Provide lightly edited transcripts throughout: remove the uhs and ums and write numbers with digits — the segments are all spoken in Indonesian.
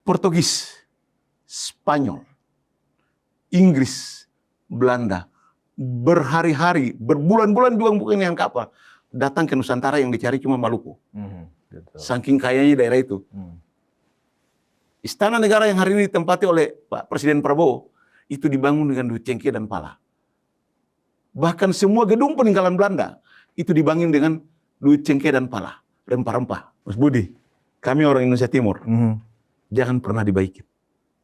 Portugis, Spanyol, Inggris, Belanda, berhari-hari, berbulan-bulan juga bukan dengan kapal, datang ke Nusantara yang dicari cuma Maluku. Saking kayanya daerah itu. Istana negara yang hari ini ditempati oleh Pak Presiden Prabowo, itu dibangun dengan duit cengkeh dan pala. Bahkan semua gedung peninggalan Belanda, itu dibangun dengan duit cengkeh dan pala, rempah-rempah. Mas Budi, kami orang Indonesia Timur, jangan pernah dibaikin.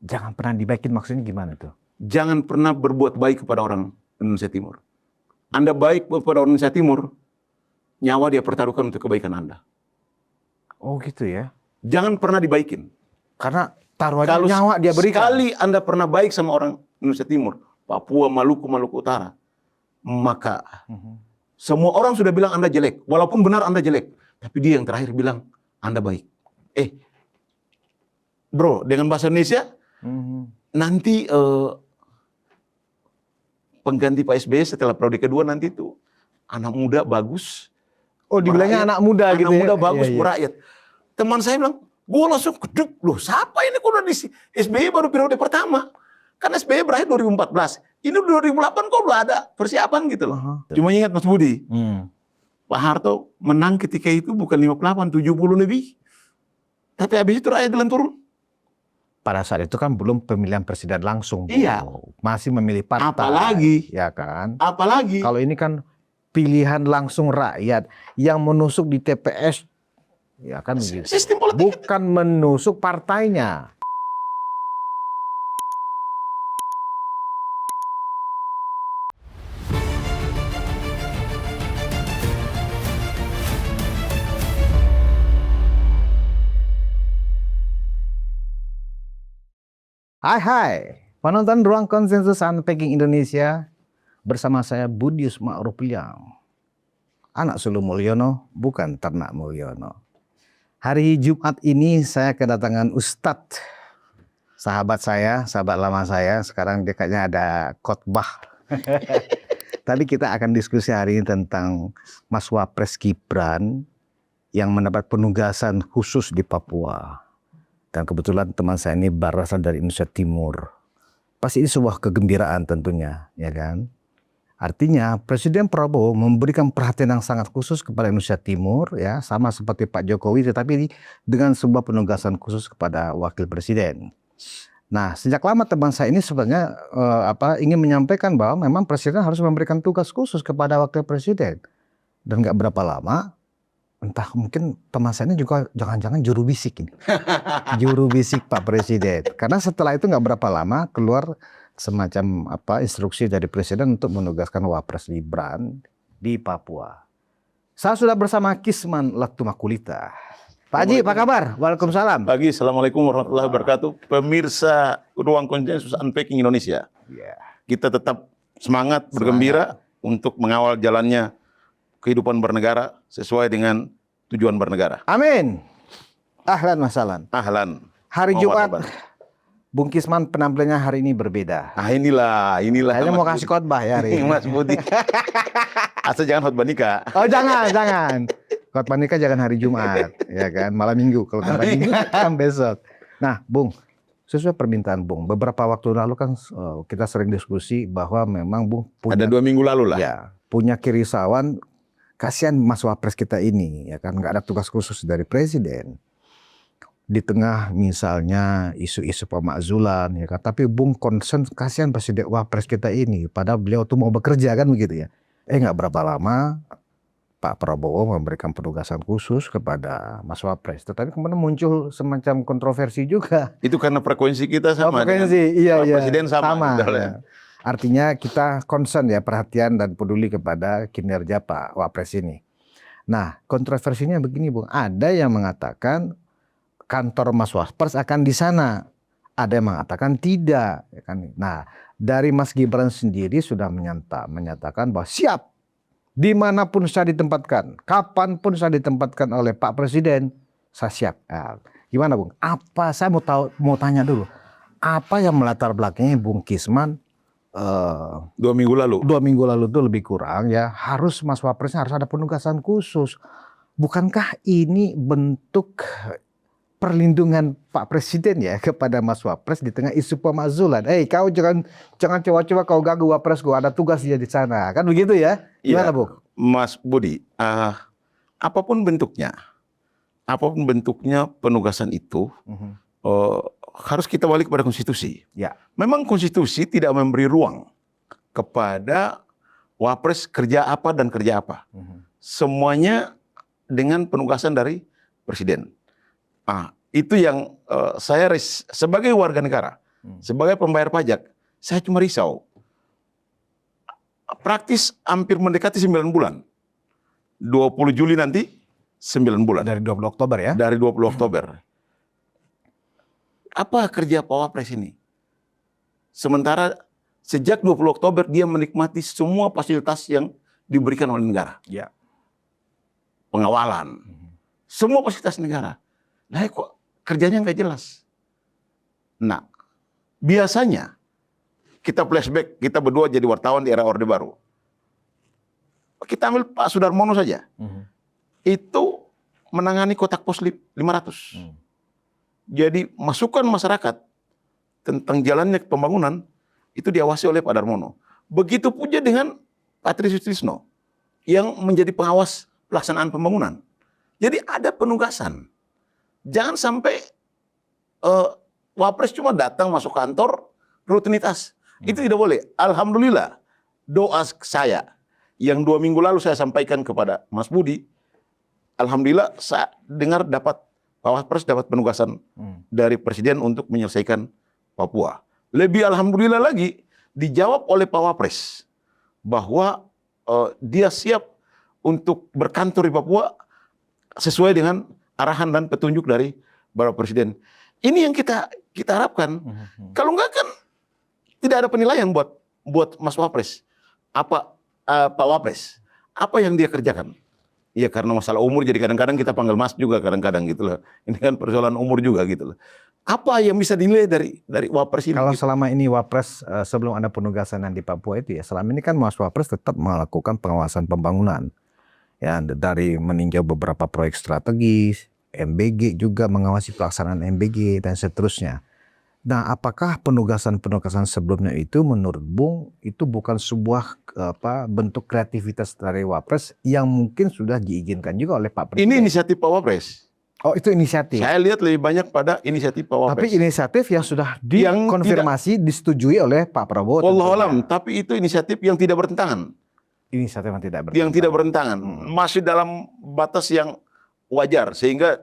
Jangan pernah dibaikin maksudnya gimana tuh? Jangan pernah berbuat baik kepada orang Indonesia Timur. Anda baik kepada orang Indonesia Timur, nyawa dia pertaruhkan untuk kebaikan Anda. Oh gitu ya? Jangan pernah dibaikin. Karena taruhannya nyawa dia berikan. Sekali Anda pernah baik sama orang Indonesia Timur, Papua, Maluku, Maluku Utara, maka semua orang sudah bilang Anda jelek. Walaupun benar Anda jelek, tapi dia yang terakhir bilang Anda baik. Bro, dengan bahasa Indonesia, nanti pengganti Pak SBY setelah periode kedua nanti itu anak muda bagus. Oh, dibilangnya anak muda gitu ya? Anak muda bagus, merakyat. Teman saya bilang, gue langsung keduk, loh siapa ini kok udah di SBY baru periode pertama? Kan SBY berakhir 2014. Ini 2008 kok udah ada persiapan gitu loh. Cuma ingat Mas Budi, Pak Harto menang ketika itu bukan 58, 70 lebih. Tapi habis itu rakyat jalan turun. Pada saat itu kan belum pemilihan presiden langsung. Iya. Masih memilih partai. Apalagi. Ya kan? Apalagi. Kalau ini kan pilihan langsung rakyat yang menusuk di TPS. Ya kan begitu. Sistem politik. Bukan menusuk partainya. Hai, penonton Ruang Konsensus Unpacking Indonesia, bersama saya Budius Ma'rufilyang, anak sulung Mulyono, bukan ternak Mulyono. Hari Jumat ini saya kedatangan Ustadz, sahabat saya, sahabat lama saya, sekarang dia kayaknya ada khotbah. Tapi kita akan diskusi hari ini tentang Mas Wapres Gibran yang mendapat penugasan khusus di Papua. Dan kebetulan teman saya ini berasal dari Indonesia Timur. Pasti ini sebuah kegembiraan tentunya, ya kan? Artinya Presiden Prabowo memberikan perhatian yang sangat khusus kepada Indonesia Timur, ya, sama seperti Pak Jokowi, tetapi dengan sebuah penugasan khusus kepada Wakil Presiden. Nah, sejak lama teman saya ini sebenarnya ingin menyampaikan bahwa memang Presiden harus memberikan tugas khusus kepada Wakil Presiden. Dan nggak berapa lama, entah mungkin teman saya ini juga jangan-jangan juru bisik ini. Juru bisik Pak Presiden. Karena setelah itu nggak berapa lama keluar semacam instruksi dari Presiden untuk menugaskan Wapres Gibran di Papua. Saya sudah bersama Kisman Latumakulita. Pak Haji, apa kabar? Waalaikumsalam. Pagi, Assalamualaikum warahmatullahi wabarakatuh. Pemirsa Ruang Konsensus Unpacking Indonesia. Kita tetap semangat, bergembira untuk mengawal jalannya kehidupan bernegara sesuai dengan tujuan bernegara. Amin. Ahlan masalan. Ahlan. Hari Jumat, Bung Kisman penampilannya hari ini berbeda. Ah inilah. Kayaknya mau kasih khotbah ya hari ini. Mas Budi. Asal jangan khotbah nikah. Oh jangan. Khotbah nikah jangan hari Jumat, ya kan? Malam Minggu. Kalau khotbah Minggu kan besok. Nah, Bung, sesuai permintaan Bung, beberapa waktu lalu kan kita sering diskusi bahwa memang Bung punya, ada 2 minggu lalu lah. Ya, punya kerisauan. Kasihan Mas Wapres kita ini, ya kan, nggak ada tugas khusus dari Presiden. Di tengah misalnya isu-isu pemakzulan, ya kan. Tapi Bung concern kasihan Presiden Wapres kita ini, padahal beliau tuh mau bekerja kan begitu ya. Nggak berapa lama Pak Prabowo memberikan penugasan khusus kepada Mas Wapres. Tetapi kemudian muncul semacam kontroversi juga. Itu karena frekuensi kita sama. Frekuensi, iya. Presiden sama. Ya. Artinya kita concern ya, perhatian dan peduli kepada kinerja Pak Wapres ini. Nah, kontroversinya begini Bung, ada yang mengatakan kantor Mas Wapres akan di sana, ada yang mengatakan tidak. Ya kan? Nah, dari Mas Gibran sendiri sudah menyatakan bahwa siap dimanapun saya ditempatkan, kapanpun saya ditempatkan oleh Pak Presiden, saya siap. Nah, gimana Bung? Saya mau tanya dulu, apa yang melatar belakangnya Bung Kisman? 2 minggu lalu. 2 minggu lalu itu lebih kurang ya, harus Mas Wapresnya harus ada penugasan khusus. Bukankah ini bentuk perlindungan Pak Presiden ya kepada Mas Wapres di tengah isu pemakzulan. Kau jangan coba-coba kau ganggu Wapres, gua ada tugas dia di sana. Kan begitu ya? Gimana, Bu? Mas Budi, apapun bentuknya penugasan itu harus kita balik kepada konstitusi. Ya. Memang konstitusi tidak memberi ruang kepada Wapres kerja apa dan kerja apa. Semuanya dengan penugasan dari Presiden. Itu yang saya sebagai warga negara, sebagai pembayar pajak, saya cuma risau. Praktis hampir mendekati 9 bulan. 20 Juli nanti 9 bulan. Dari 20 Oktober ya? Dari 20 Oktober. Apa kerja Pak Wapres ini? Sementara sejak 20 Oktober dia menikmati semua fasilitas yang diberikan oleh negara. Ya. Pengawalan. Semua fasilitas negara. Nah, kok kerjanya nggak jelas? Nah, biasanya kita flashback, kita berdua jadi wartawan di era Orde Baru. Kita ambil Pak Sudarmono saja. Itu menangani kotak pos 500. Jadi masukan masyarakat tentang jalannya pembangunan itu diawasi oleh Pak Darmono. Begitu pula dengan Patri Sutrisno yang menjadi pengawas pelaksanaan pembangunan. Jadi ada penugasan. Jangan sampai Wapres cuma datang masuk kantor rutinitas. Itu tidak boleh. Alhamdulillah doa saya yang 2 minggu lalu saya sampaikan kepada Mas Budi. Alhamdulillah saya dengar Pak Wapres dapat penugasan dari Presiden untuk menyelesaikan Papua. Lebih alhamdulillah lagi dijawab oleh Pak Wapres bahwa dia siap untuk berkantor di Papua sesuai dengan arahan dan petunjuk dari Bapak Presiden. Ini yang kita harapkan. Kalau enggak kan tidak ada penilaian buat Mas Wapres. Pak Wapres, apa yang dia kerjakan? Ya karena masalah umur jadi kadang-kadang kita panggil Mas juga kadang-kadang gitu loh. Ini kan persoalan umur juga gitu loh. Apa yang bisa dinilai dari Wapres ini? Kalau selama ini Wapres sebelum ada penugasan yang di Papua itu ya, selama ini kan Mas Wapres tetap melakukan pengawasan pembangunan. Ya, dari meninjau beberapa proyek strategis, MBG juga mengawasi pelaksanaan MBG dan seterusnya. Nah, apakah penugasan-penugasan sebelumnya itu menurut Bung itu bukan sebuah bentuk kreativitas dari Wapres yang mungkin sudah diizinkan juga oleh Pak Presiden? Ini inisiatif Pak Wapres. Oh, itu inisiatif. Saya lihat lebih banyak pada inisiatif Pak Wapres. Tapi inisiatif yang sudah dikonfirmasi, disetujui oleh Pak Prabowo. Wallahualam, tapi itu inisiatif yang tidak bertentangan. Inisiatif yang tidak bertentangan. Yang tidak bertentangan. Masih dalam batas yang wajar sehingga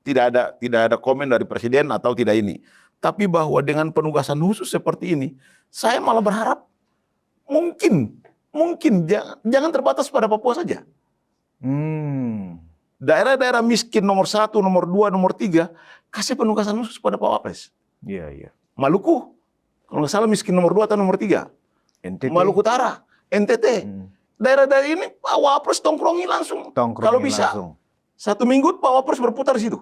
tidak ada komen dari Presiden atau tidak ini. Tapi bahwa dengan penugasan khusus seperti ini, saya malah berharap mungkin jangan terbatas pada Papua saja. Daerah-daerah miskin nomor 1, nomor 2, nomor 3 kasih penugasan khusus pada Pak Wapres. Iya. Maluku, kalau nggak salah miskin nomor 2 atau nomor 3. NTT. Maluku Utara, NTT. Daerah-daerah ini Pak Wapres tongkrongi langsung. Kalau bisa. Langsung. 1 minggu Pak Wapres berputar di situ.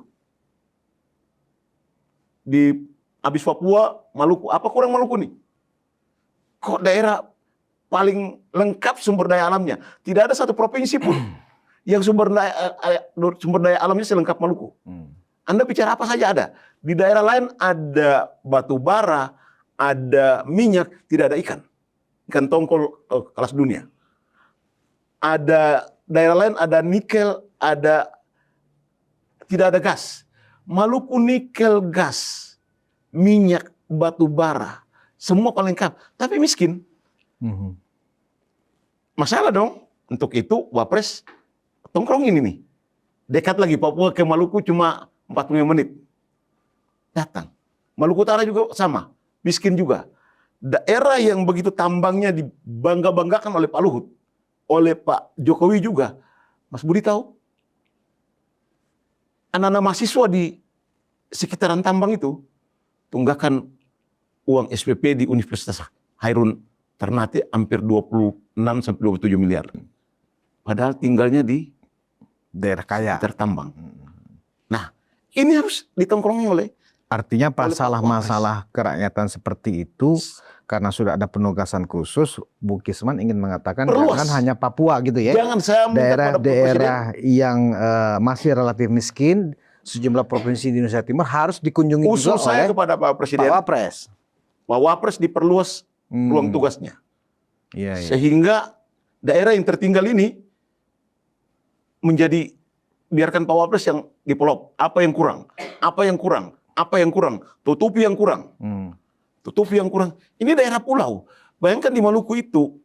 Habis Papua, Maluku. Apa kurang Maluku nih? Kok daerah paling lengkap sumber daya alamnya? Tidak ada satu provinsi pun yang sumber daya alamnya selengkap Maluku. Anda bicara apa saja ada. Di daerah lain ada batu bara, ada minyak, tidak ada ikan. Ikan tongkol kelas dunia. Ada daerah lain ada nikel, tidak ada gas. Maluku nikel, gas, minyak, batu bara, semua paling lengkap, tapi miskin. Masalah dong. Untuk itu Wapres tongkrong ini nih. Dekat lagi Papua ke Maluku cuma 45 menit. Datang. Maluku Utara juga sama, miskin juga. Daerah yang begitu tambangnya dibangga-banggakan oleh Pak Luhut, oleh Pak Jokowi juga. Mas Budi tahu? Anak-anak mahasiswa di sekitaran tambang itu tunggakan uang SPP di Universitas Hairun Ternate hampir 26-27 miliar. Padahal tinggalnya di daerah kaya, tertambang. Nah, ini harus ditongkrongi oleh. Artinya masalah kerakyatan seperti itu karena sudah ada penugasan khusus, Bu Kisman ingin mengatakan jangan hanya Papua gitu ya. Jangan saya minta pada daerah yang masih relatif miskin sejumlah provinsi di Indonesia Timur harus dikunjungi Usul juga saya oleh kepada Pak Presiden, Pak Wapres. Pak Wapres diperluas ruang tugasnya. Iya, iya. Sehingga daerah yang tertinggal ini menjadi, biarkan Pak Wapres yang develop. Apa yang kurang? Apa yang kurang? Apa yang kurang? Tutupi yang kurang. Tutupi yang kurang. Ini daerah pulau. Bayangkan di Maluku itu,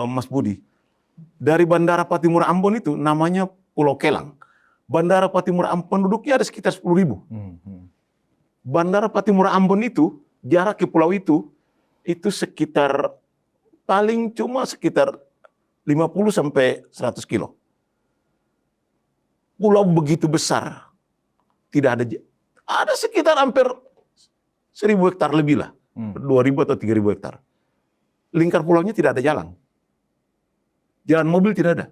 Mas Budi, dari Bandara Patimura Ambon itu namanya Pulau Kelang. Bandara Patimura Ambon penduduknya ada sekitar 10.000. Bandara Patimura Ambon itu, jarak ke pulau itu sekitar paling cuma sekitar 50 sampai 100 kilo. Pulau begitu besar, tidak ada sekitar hampir 1.000 hektar lebih lah, 2.000 atau 3.000 hektar. Lingkar pulaunya tidak ada jalan. Jalan mobil tidak ada.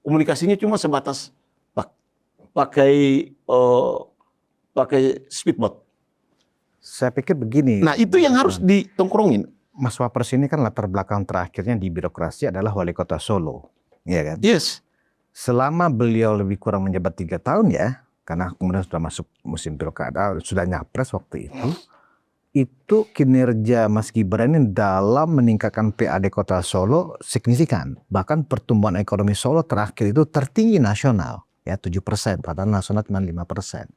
Komunikasinya cuma sebatas pakai speedboat. Saya pikir begini. Nah, itu yang harus ditongkrongin. Mas Wapres ini kan latar belakang terakhirnya di birokrasi adalah wali kota Solo, ya kan? Yes. Selama beliau lebih kurang menjabat 3 tahun ya, karena kemudian sudah masuk musim pilkada, sudah nyapres waktu itu kinerja Mas Gibran ini dalam meningkatkan PAD Kota Solo signifikan. Bahkan pertumbuhan ekonomi Solo terakhir itu tertinggi nasional, ya 7%, padahal nasional cuma 5%.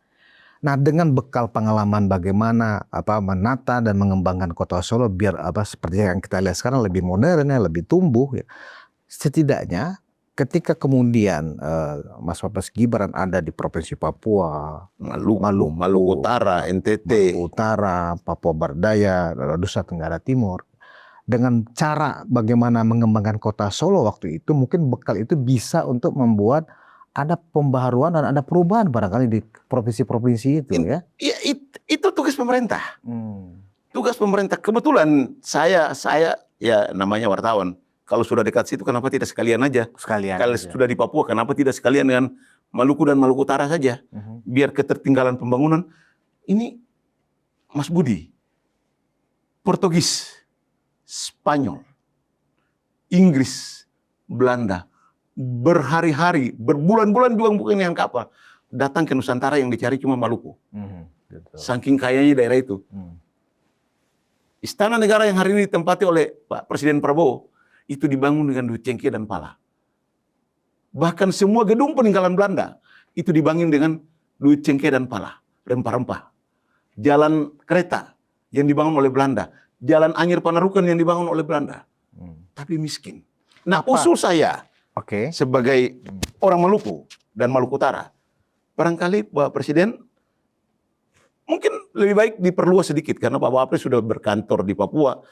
Nah, dengan bekal pengalaman bagaimana menata dan mengembangkan Kota Solo biar seperti yang kita lihat sekarang lebih modern, ya, lebih tumbuh, ya. Setidaknya ketika kemudian Mas Wapres Gibran ada di Provinsi Papua, Maluku Utara, NTT, Maluku Utara, Papua Bardaya, Nusa Tenggara Timur, dengan cara bagaimana mengembangkan Kota Solo waktu itu, mungkin bekal itu bisa untuk membuat ada pembaharuan dan ada perubahan barangkali di provinsi-provinsi itu, ya. Itu tugas pemerintah. Tugas pemerintah. Kebetulan saya ya namanya wartawan. Kalau sudah dekat situ, kenapa tidak sekalian aja? Kalau sudah di Papua, kenapa tidak sekalian dengan Maluku dan Maluku Utara saja? Biar ketertinggalan pembangunan. Ini, Mas Budi, Portugis, Spanyol, Inggris, Belanda, berhari-hari, berbulan-bulan juga bukan dengan kapal, datang ke Nusantara yang dicari cuma Maluku. Saking kayanya daerah itu. Istana negara yang hari ini ditempati oleh Pak Presiden Prabowo, itu dibangun dengan duit cengkeh dan pala. Bahkan semua gedung peninggalan Belanda itu dibangun dengan duit cengkeh dan pala, rempah-rempah. Jalan kereta yang dibangun oleh Belanda, jalan Anyer Panarukan yang dibangun oleh Belanda. Tapi miskin. Nah, usul saya sebagai orang Maluku dan Maluku Utara, barangkali Pak Presiden mungkin lebih baik diperluas sedikit karena Pak Wapres sudah berkantor di Papua.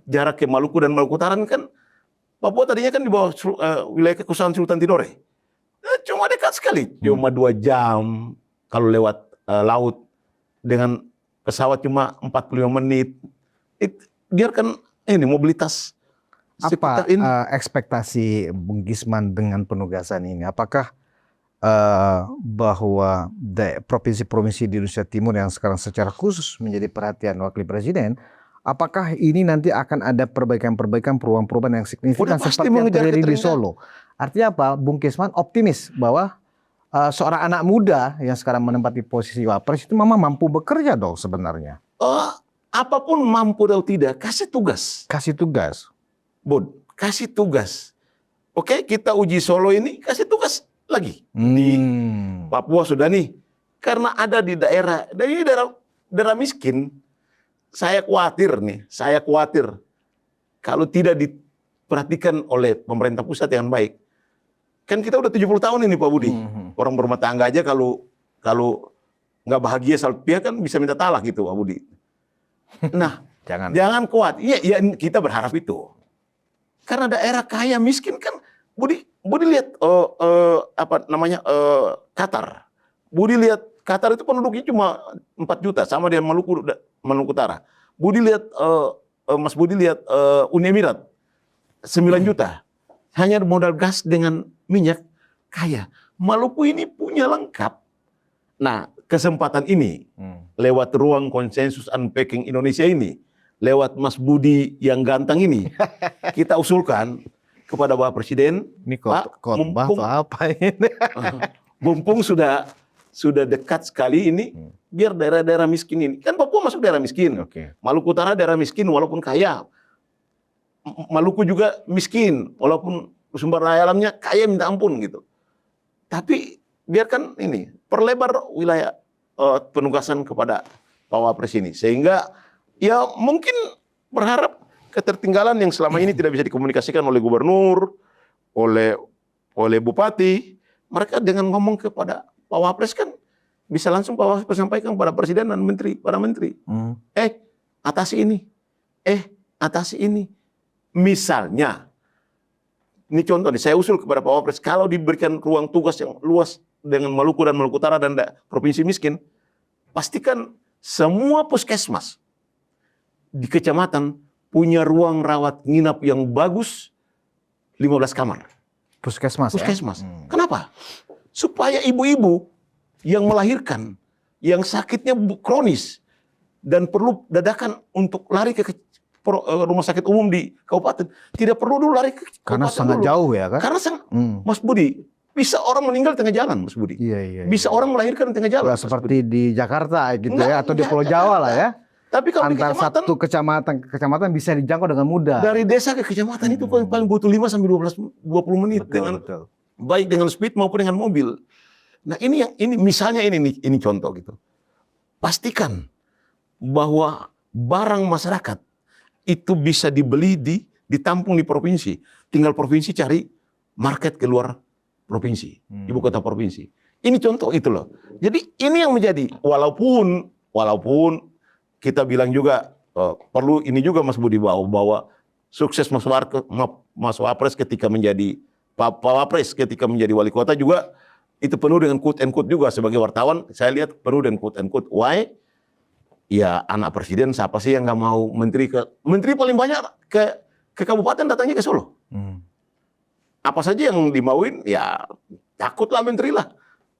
Jarak ke Maluku dan Maluku Utara kan, Papua tadinya kan di bawah wilayah kekuasaan Sultan Tidore. Cuma dekat sekali, cuma 2 jam kalau lewat laut, dengan pesawat cuma 45 menit. Biarkan ini mobilitas. Apa ekspektasi Bung Gisman dengan penugasan ini? Apakah bahwa provinsi-provinsi di Indonesia Timur yang sekarang secara khusus menjadi perhatian Wakil Presiden, apakah ini nanti akan ada perbaikan-perbaikan, perubahan-perubahan yang signifikan seperti yang terjadi di Solo? Artinya apa? Bung Gisman optimis bahwa seorang anak muda yang sekarang menempati posisi Wapres itu memang mampu bekerja dong sebenarnya. Apapun mampu atau tidak, kasih tugas. Kasih tugas. Bud, kasih tugas. Oke, kita uji Solo ini, kasih tugas lagi. Di Papua sudah nih. Karena ada di daerah, dan ini daerah miskin. Saya khawatir kalau tidak diperhatikan oleh pemerintah pusat yang baik. Kan kita udah 70 tahun ini Pak Budi. Orang berumah tangga aja kalau nggak bahagia satu pihak kan bisa minta talak gitu Pak Budi. Nah, jangan kuat. Iya, kita berharap itu. Karena daerah kaya miskin kan, Budi lihat Qatar. Budi lihat Qatar itu penduduknya cuma 4 juta sama dengan Maluku Utara. Mas Budi lihat Uni Emirat 9 juta. Hanya modal gas dengan minyak kaya. Maluku ini punya lengkap. Nah, kesempatan ini lewat ruang konsensus unpacking Indonesia ini, lewat Mas Budi yang ganteng ini, kita usulkan kepada Bapak Presiden, ini Pak, khotbah atau apa ini? mumpung sudah dekat sekali ini, biar daerah-daerah miskin ini, kan Papua masuk daerah miskin, Oke. Maluku Utara daerah miskin walaupun kaya, Maluku juga miskin walaupun sumber daya alamnya kaya minta ampun gitu. Tapi biarkan ini perlebar wilayah penugasan kepada Pak Wapres ini, sehingga ya mungkin berharap ketertinggalan yang selama ini tidak bisa dikomunikasikan oleh gubernur, oleh bupati, mereka dengan ngomong kepada Pak Wapres kan bisa langsung Pak Wapres sampaikan kepada presiden dan para menteri. Atasi ini. Atasi ini. Misalnya, ini contoh nih, saya usul kepada Pak Wapres, kalau diberikan ruang tugas yang luas dengan Maluku dan Maluku Utara dan provinsi miskin, pastikan semua puskesmas di kecamatan punya ruang rawat nginap yang bagus 15 kamar. Puskesmas. Puskesmas. Kenapa? Supaya ibu-ibu yang melahirkan, yang sakitnya kronis dan perlu dadakan untuk lari ke rumah sakit umum di kabupaten, tidak perlu dulu lari ke Karena kabupaten sangat dulu. jauh ya kan? Karena Mas Budi, bisa orang meninggal di tengah jalan, Mas Budi. Iya. Bisa orang melahirkan di tengah jalan. Nggak seperti di Jakarta gitu ya, atau di Pulau Jawa lah ya. Tapi kalau Antar di kecamatan, satu kecamatan ke kecamatan bisa dijangkau dengan mudah. dari desa ke kecamatan itu paling butuh 5 sampai 20 menit Betul. baik dengan speed maupun dengan mobil. Nah, ini misalnya ini contoh gitu. Pastikan bahwa barang masyarakat itu bisa dibeli ditampung di provinsi. Tinggal provinsi cari market ke luar provinsi, ibu kota provinsi. Ini contoh itu loh. Jadi ini yang menjadi walaupun kita bilang juga perlu ini juga Mas Budi bahwa sukses Mas Wapres ketika menjadi Pak Wapres ketika menjadi wali kota juga itu penuh dengan quote and quote juga. Sebagai wartawan saya lihat penuh dengan quote and quote. Why? Ya anak presiden siapa sih yang nggak mau menteri paling banyak ke kabupaten datangnya ke Solo. Apa saja yang dimauin ya takutlah menteri lah.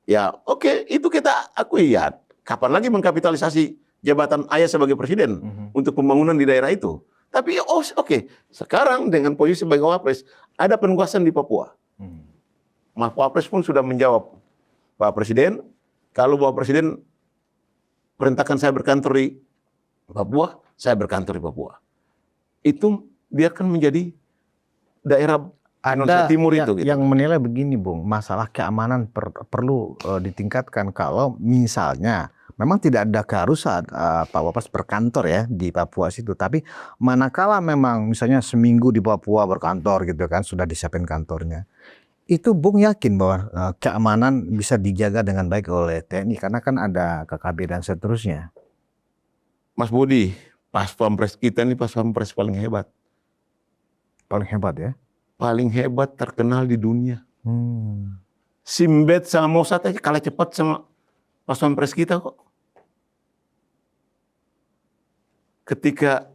Ya oke, itu kita akui ya. Kapan lagi mengkapitalisasi jabatan ayah sebagai presiden untuk pembangunan di daerah itu. Tapi oke, sekarang dengan posisi sebagai Wapres ada penugasan di Papua. Mas Wapres pun sudah menjawab, Pak Presiden, kalau Bapak Presiden perintahkan saya berkantor di Papua, saya berkantor di Papua. Itu biarkan menjadi daerah Indonesia Timur itu. Gitu. Yang menilai begini, Bung, masalah keamanan perlu ditingkatkan kalau misalnya memang tidak ada keharusan Pak Wapres berkantor ya di Papua situ, tapi manakala memang misalnya seminggu di Papua berkantor gitu kan, sudah disiapin kantornya. Itu Bung yakin bahwa keamanan bisa dijaga dengan baik oleh TNI karena kan ada KKB dan seterusnya. Mas Budi, Pas Pampres kita ini Pas Pampres paling hebat. Paling hebat ya? Paling hebat terkenal di dunia. Simbet sama Mossad aja kalah cepat sama Pas Pampres kita kok. Ketika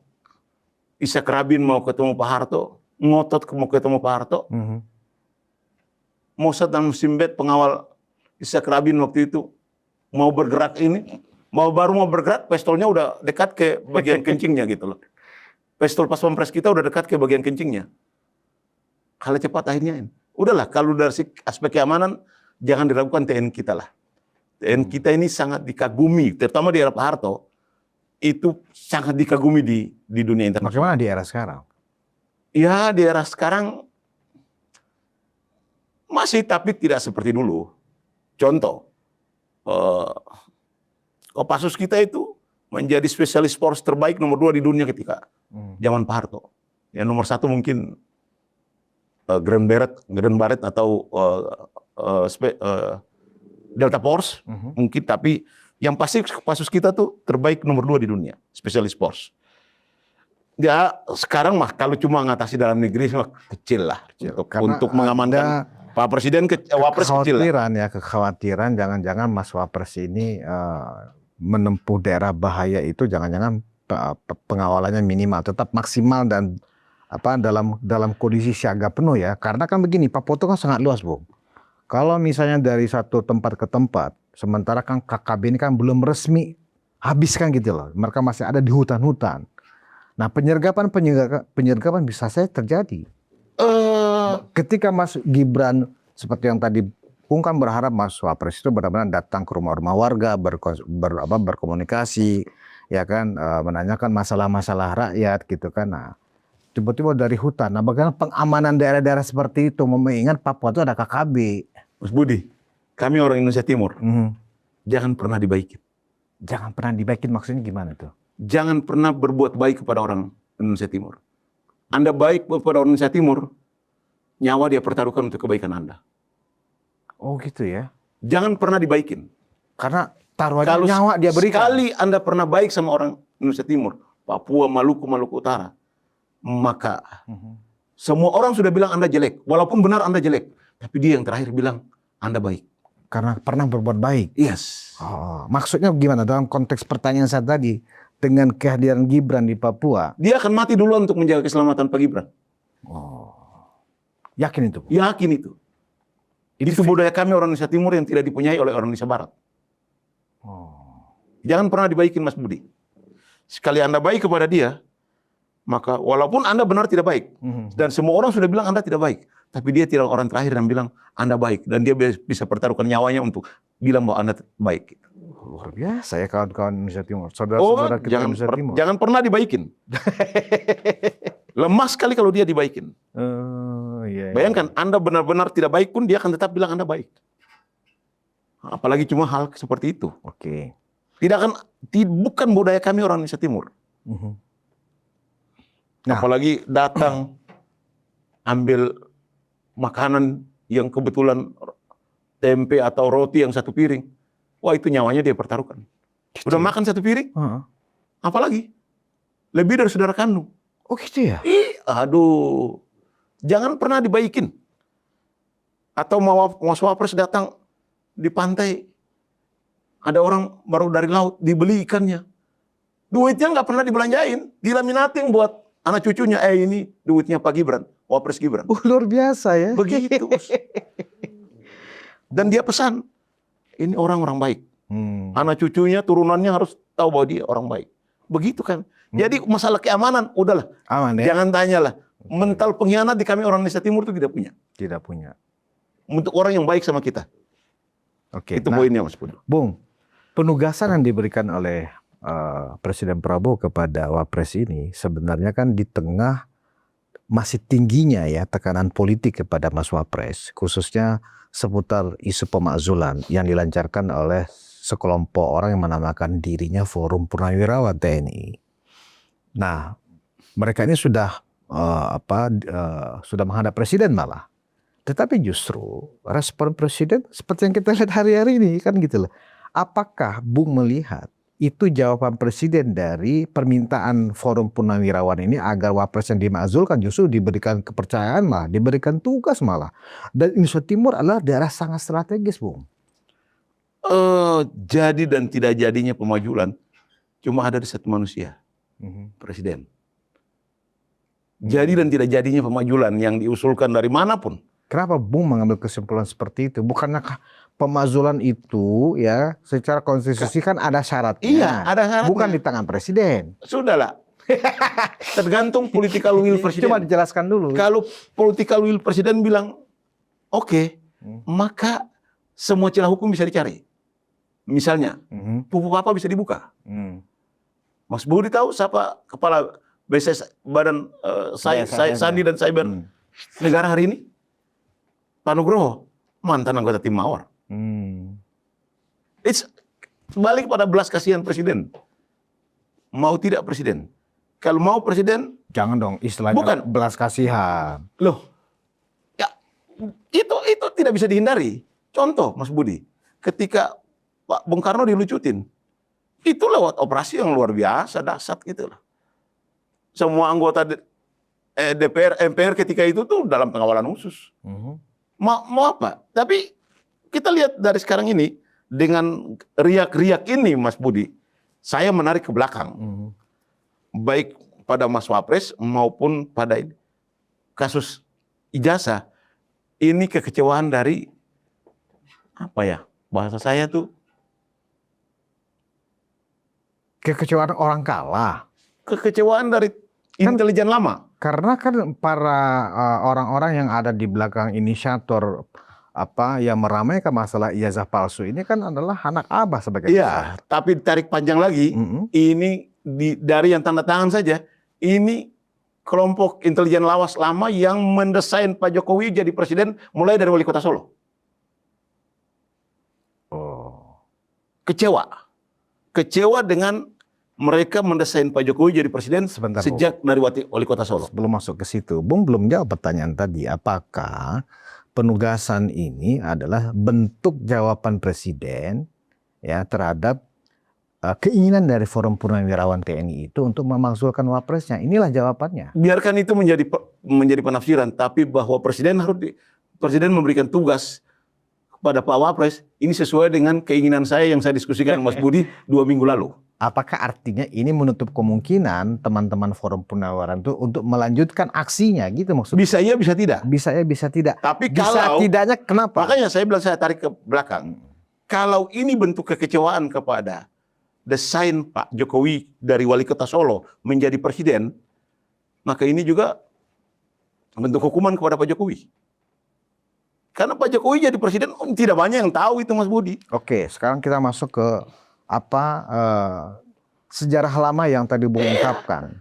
Ishak Rabin mau ketemu Pak Harto, ngotot mau ketemu Pak Harto, Mossad dan Simbet pengawal Ishak Rabin waktu itu mau bergerak baru mau bergerak, pistolnya udah dekat ke bagian kencingnya gitu loh. Pistol Pas Pampres kita udah dekat ke bagian kencingnya. Kalah cepat akhirnya. Udahlah, kalau dari aspek keamanan jangan diragukan TNI kita lah. TNI kita ini sangat dikagumi, terutama di era Pak Harto. Itu sangat dikagumi di dunia internasional. Bagaimana di era sekarang? Ya, di era sekarang masih, tapi tidak seperti dulu. Contoh, Kopassus kita itu menjadi spesialis force terbaik nomor 2 di dunia ketika zaman Pak Harto. Ya, nomor 1 mungkin Grand Barret atau Delta Force mungkin, tapi yang pasti Kopassus kita tuh terbaik nomor 2 di dunia, spesialis force. Ya sekarang mah kalau cuma ngatasi dalam negeri mah kecil lah untuk mengamankan Pak Presiden Wapres kecil lah. Kekhawatiran jangan-jangan Mas Wapres ini menempuh daerah bahaya itu jangan-jangan pengawalannya minimal, tetap maksimal dan dalam kondisi siaga penuh ya. Karena kan begini, Papua itu kan sangat luas, Bung. Kalau misalnya dari satu tempat ke tempat, sementara kan KKB ini kan belum resmi habis kan gitu loh. Mereka masih ada di hutan-hutan. Nah, penyergapan bisa saja terjadi. Ketika Mas Gibran seperti yang tadi Bung kan berharap Mas Wapres itu benar-benar datang ke rumah-rumah warga, berkomunikasi, ya kan, menanyakan masalah-masalah rakyat gitu kan. Nah, tiba-tiba dari hutan. Nah, bagaimana pengamanan daerah-daerah seperti itu? Mengingat Papua itu ada KKB. Mas Budi, kami orang Indonesia Timur, Mhm. jangan pernah dibaikin. Jangan pernah dibaikin, maksudnya gimana tuh? Jangan pernah berbuat baik kepada orang Indonesia Timur. Anda baik kepada orang Indonesia Timur, nyawa dia pertaruhkan untuk kebaikan Anda. Oh gitu ya? Jangan pernah dibaikin. Karena taruhannya nyawa dia berikan. Sekali Anda pernah baik sama orang Indonesia Timur, Papua, Maluku, Maluku Utara, maka semua orang sudah bilang Anda jelek. Walaupun benar Anda jelek, tapi dia yang terakhir bilang Anda baik. Karena pernah berbuat baik. Yes. Oh, maksudnya gimana dalam konteks pertanyaan saya tadi, dengan kehadiran Gibran di Papua? Dia akan mati duluan untuk menjaga keselamatan Pak Gibran. Oh, yakin itu? Yakin itu. Itu budaya kami orang Indonesia Timur yang tidak dipunyai oleh orang Indonesia Barat. Oh. Jangan pernah dibaikin Mas Budi. Sekali Anda baik kepada dia, maka walaupun Anda benar tidak baik, dan semua orang sudah bilang Anda tidak baik, tapi dia tidak orang terakhir yang bilang Anda baik, dan dia bisa pertaruhkan nyawanya untuk bilang bahwa Anda baik. Luar biasa ya kawan-kawan Indonesia Timur, saudara-saudara kita Indonesia Timur. Jangan pernah dibaikin. Lemah sekali kalau dia dibaikin. Iya. Bayangkan Anda benar-benar tidak baik pun dia akan tetap bilang Anda baik. Apalagi cuma hal seperti itu. Oke. Bukan budaya kami orang Indonesia Timur. Nah. Apalagi datang ambil makanan yang kebetulan tempe atau roti yang satu piring. Wah, itu nyawanya dia pertaruhkan. Udah makan satu piring? Apalagi? Lebih dari saudara kandung. Oh gitu ya? Aduh. Jangan pernah dibaikin. Atau Mas Wapres datang di pantai, ada orang baru dari laut, dibeli ikannya. Duitnya nggak pernah dibelanjain, dilaminating buat anak cucunya. Ini duitnya Pak Gibran, Wapres Gibran. Luar biasa ya. Begitu. Dan dia pesan, ini orang-orang baik. Anak cucunya, turunannya harus tahu bahwa dia orang baik. Begitu kan. Jadi masalah keamanan, udahlah. Aman ya? Jangan tanyalah. Mental pengkhianat di kami orang Indonesia Timur itu tidak punya. Tidak punya. Untuk orang yang baik sama kita. Oke. Itu poinnya Mas Budi. Bung, penugasan yang diberikan oleh Presiden Prabowo kepada Wapres ini sebenarnya kan di tengah masih tingginya ya tekanan politik kepada Mas Wapres, khususnya seputar isu pemakzulan yang dilancarkan oleh sekelompok orang yang menamakan dirinya Forum Purnawirawan TNI. Nah, mereka ini sudah sudah menghadap Presiden malah. Tetapi justru respon Presiden seperti yang kita lihat hari-hari ini kan gitu loh. Apakah Bung melihat itu jawaban Presiden dari permintaan Forum Purnawirawan ini agar Wapres yang dimakzulkan justru diberikan kepercayaan malah, diberikan tugas malah. Dan Indonesia Timur adalah daerah sangat strategis, Bung. Jadi dan tidak jadinya pemajulan cuma ada di satu manusia, Presiden. Jadi dan tidak jadinya pemajulan yang diusulkan dari manapun. Kenapa Bung mengambil kesimpulan seperti itu? Bukankah pemakzulan itu ya secara konstitusi kan ada syaratnya? Iya, ada syaratnya. Bukan di tangan Presiden. Sudahlah. Tergantung political will Presiden. Coba dijelaskan dulu. Kalau political will Presiden bilang oke, maka semua celah hukum bisa dicari. Misalnya, pupuk apa bisa dibuka. Mas Budi tahu siapa kepala BSS Badan Sandi dan Cyber Negara hari ini? Pak Nugroho, mantan anggota tim Mawar. It's balik pada belas kasihan Presiden. Mau tidak Presiden? Kalau mau Presiden, jangan dong istilahnya bukan belas kasihan. Loh, ya itu tidak bisa dihindari. Contoh, Mas Budi, ketika Pak Bung Karno dilucutin, itu lewat operasi yang luar biasa, dahsyat gitu loh. Semua anggota DPR, MPR ketika itu tuh dalam pengawalan khusus. Mau apa? Tapi kita lihat dari sekarang ini, dengan riak-riak ini Mas Budi, saya menarik ke belakang. Baik pada Mas Wapres maupun pada kasus ijazah, ini kekecewaan dari, apa ya, bahasa saya tuh, Kekecewaan orang kalah. Kekecewaan dari intelijen lama. Karena kan para orang-orang yang ada di belakang inisiator yang meramaikan masalah ijazah palsu ini kan adalah anak Abah sebagai Iya, tapi tarik panjang lagi, ini dari yang tanda tangan saja, ini kelompok intelijen lawas lama yang mendesain Pak Jokowi jadi presiden mulai dari wali kota Solo. Oh. Kecewa dengan mereka mendesain Pak Jokowi jadi presiden Sebentar, sejak dari wali kota Solo. Sebelum masuk ke situ, Bung belum jawab pertanyaan tadi. Apakah penugasan ini adalah bentuk jawaban presiden ya terhadap keinginan dari Forum Purnawirawan TNI itu untuk memakzulkan wapresnya? Inilah jawabannya. Biarkan itu menjadi penafsiran, tapi bahwa presiden memberikan tugas kepada Pak Wapres, ini sesuai dengan keinginan saya yang saya diskusikan dengan Mas Budi 2 minggu lalu. Apakah artinya ini menutup kemungkinan teman-teman Forum Purnawirawan itu untuk melanjutkan aksinya gitu maksudnya? Bisa iya, bisa tidak. Bisa ya, bisa tidak. Tapi Bisa kalau tidaknya kenapa? Makanya saya bilang saya tarik ke belakang. Kalau ini bentuk kekecewaan kepada desain Pak Jokowi dari wali kota Solo menjadi presiden, maka ini juga bentuk hukuman kepada Pak Jokowi. Karena Pak Jokowi jadi presiden tidak banyak yang tahu itu, Mas Budi. Oke, sekarang kita masuk ke sejarah lama yang tadi Bung ungkapkan.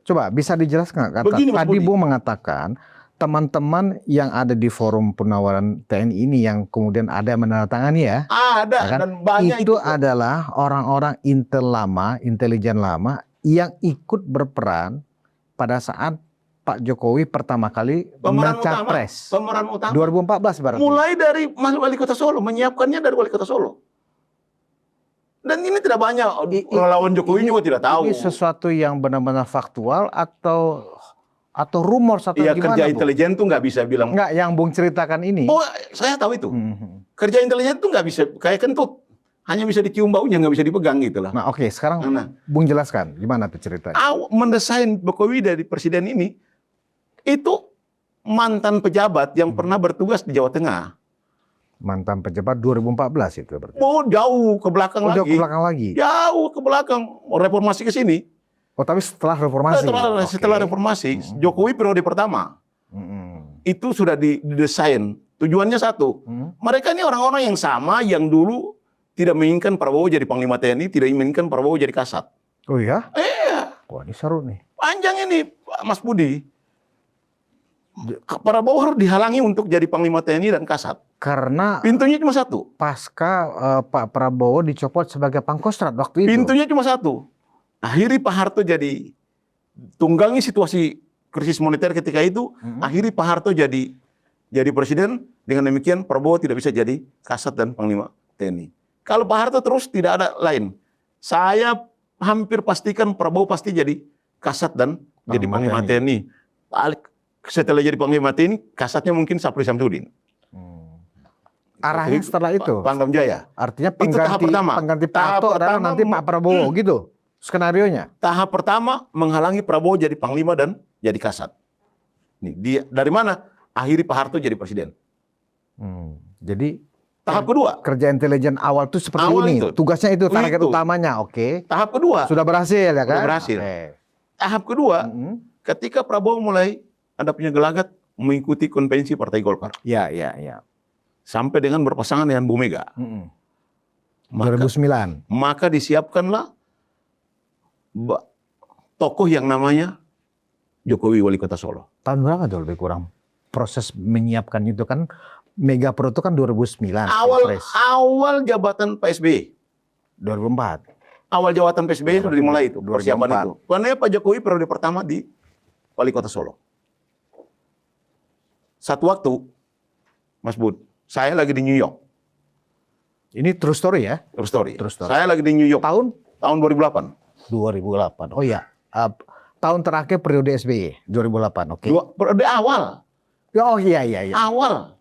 Coba bisa dijelaskan nggak? Begini, Mas Tadi Budi. Bung mengatakan teman-teman yang ada di Forum Purnawirawan TNI ini yang kemudian ada yang menandatangani ya, Ada ya kan? dan banyak itu adalah orang-orang intelijen lama yang ikut berperan pada saat Pak Jokowi pertama kali pemeran capres. Pemeran utama. 2014 berarti. Mulai dari wali kota Solo, menyiapkannya dari wali kota Solo. Dan ini tidak banyak relawan Jokowi juga tidak tahu. Ini sesuatu yang benar-benar faktual atau rumor atau Iya, gimana? kerja Bung? intelijen tuh nggak bisa bilang. Enggak, yang Bung ceritakan ini. Oh, saya tahu itu. Kerja intelijen tuh nggak bisa kayak kentut, hanya bisa dicium baunya, nggak bisa dipegang gitu lah. Nah, oke, sekarang Nah. Bung jelaskan gimana tuh ceritanya. Mendesain Jokowi dari presiden ini itu mantan pejabat yang pernah bertugas di Jawa Tengah. Mantan pejabat 2014 itu berarti. Oh, jauh ke belakang lagi. Jauh ke belakang lagi. Jauh ke belakang, reformasi ke sini. Oh, tapi setelah reformasi. Setelah reformasi, Jokowi periode pertama itu sudah didesain. Tujuannya satu, mereka ini orang-orang yang sama yang dulu tidak menginginkan Prabowo jadi Panglima TNI, tidak menginginkan Prabowo jadi Kasat. Oh iya? Iya. Wah, ini seru nih. Panjang ini, Mas Budi. Prabowo harus dihalangi untuk jadi Panglima TNI dan Kasat. Karena Pintunya cuma satu. pasca Pak Prabowo dicopot sebagai Pangkostrat waktu itu. Pintunya cuma satu. Akhirnya Pak Harto jadi tunggangi situasi krisis moneter ketika itu. Akhirnya Pak Harto jadi presiden. Dengan demikian Prabowo tidak bisa jadi Kasat dan Panglima TNI. Kalau Pak Harto terus tidak ada lain. Saya hampir pastikan Prabowo pasti jadi Kasat dan jadi Panglima TNI. Setelah jadi Panglima TNI, Kasatnya mungkin Sapri Samsudin. Arahnya setelah itu. Pangdam Jaya. Artinya Itu tahap pertama. pengganti Pak Tahap Harto adalah pertama nanti Pak Prabowo gitu. Skenarionya. Tahap pertama menghalangi Prabowo jadi Panglima dan jadi Kasat. Nih, dia dari mana? Akhirnya Pak Harto jadi presiden. Jadi Tahap kedua. kerja intelijen awal itu seperti Awal ini. itu. Tugasnya itu target Itu. utamanya, oke. Tahap kedua. Sudah berhasil ya kan? Sudah berhasil. Oke. Tahap kedua, ketika Prabowo mulai ada punya gelagat mengikuti konvensi Partai Golkar. Ya. Sampai dengan berpasangan dengan Bu Mega. 2009. Maka disiapkanlah tokoh yang namanya Jokowi Wali Kota Solo. Tahun berapa tuh lebih kurang? Proses menyiapkan itu kan Mega Pro itu kan 2009. Pilpres. Awal jabatan Pak SBY. 2004. Awal jabatan Pak SBY sudah dimulai itu. 2004. Persiapan itu. Karena Pak Jokowi periode pertama di Wali Kota Solo. Satu waktu, Mas Bud, saya lagi di New York. Ini true story ya? True story. True story. Saya lagi di New York. Tahun? Tahun 2008. 2008. Oh iya. Tahun terakhir periode SBY 2008. Oke. Periode awal. Oh iya. Awal.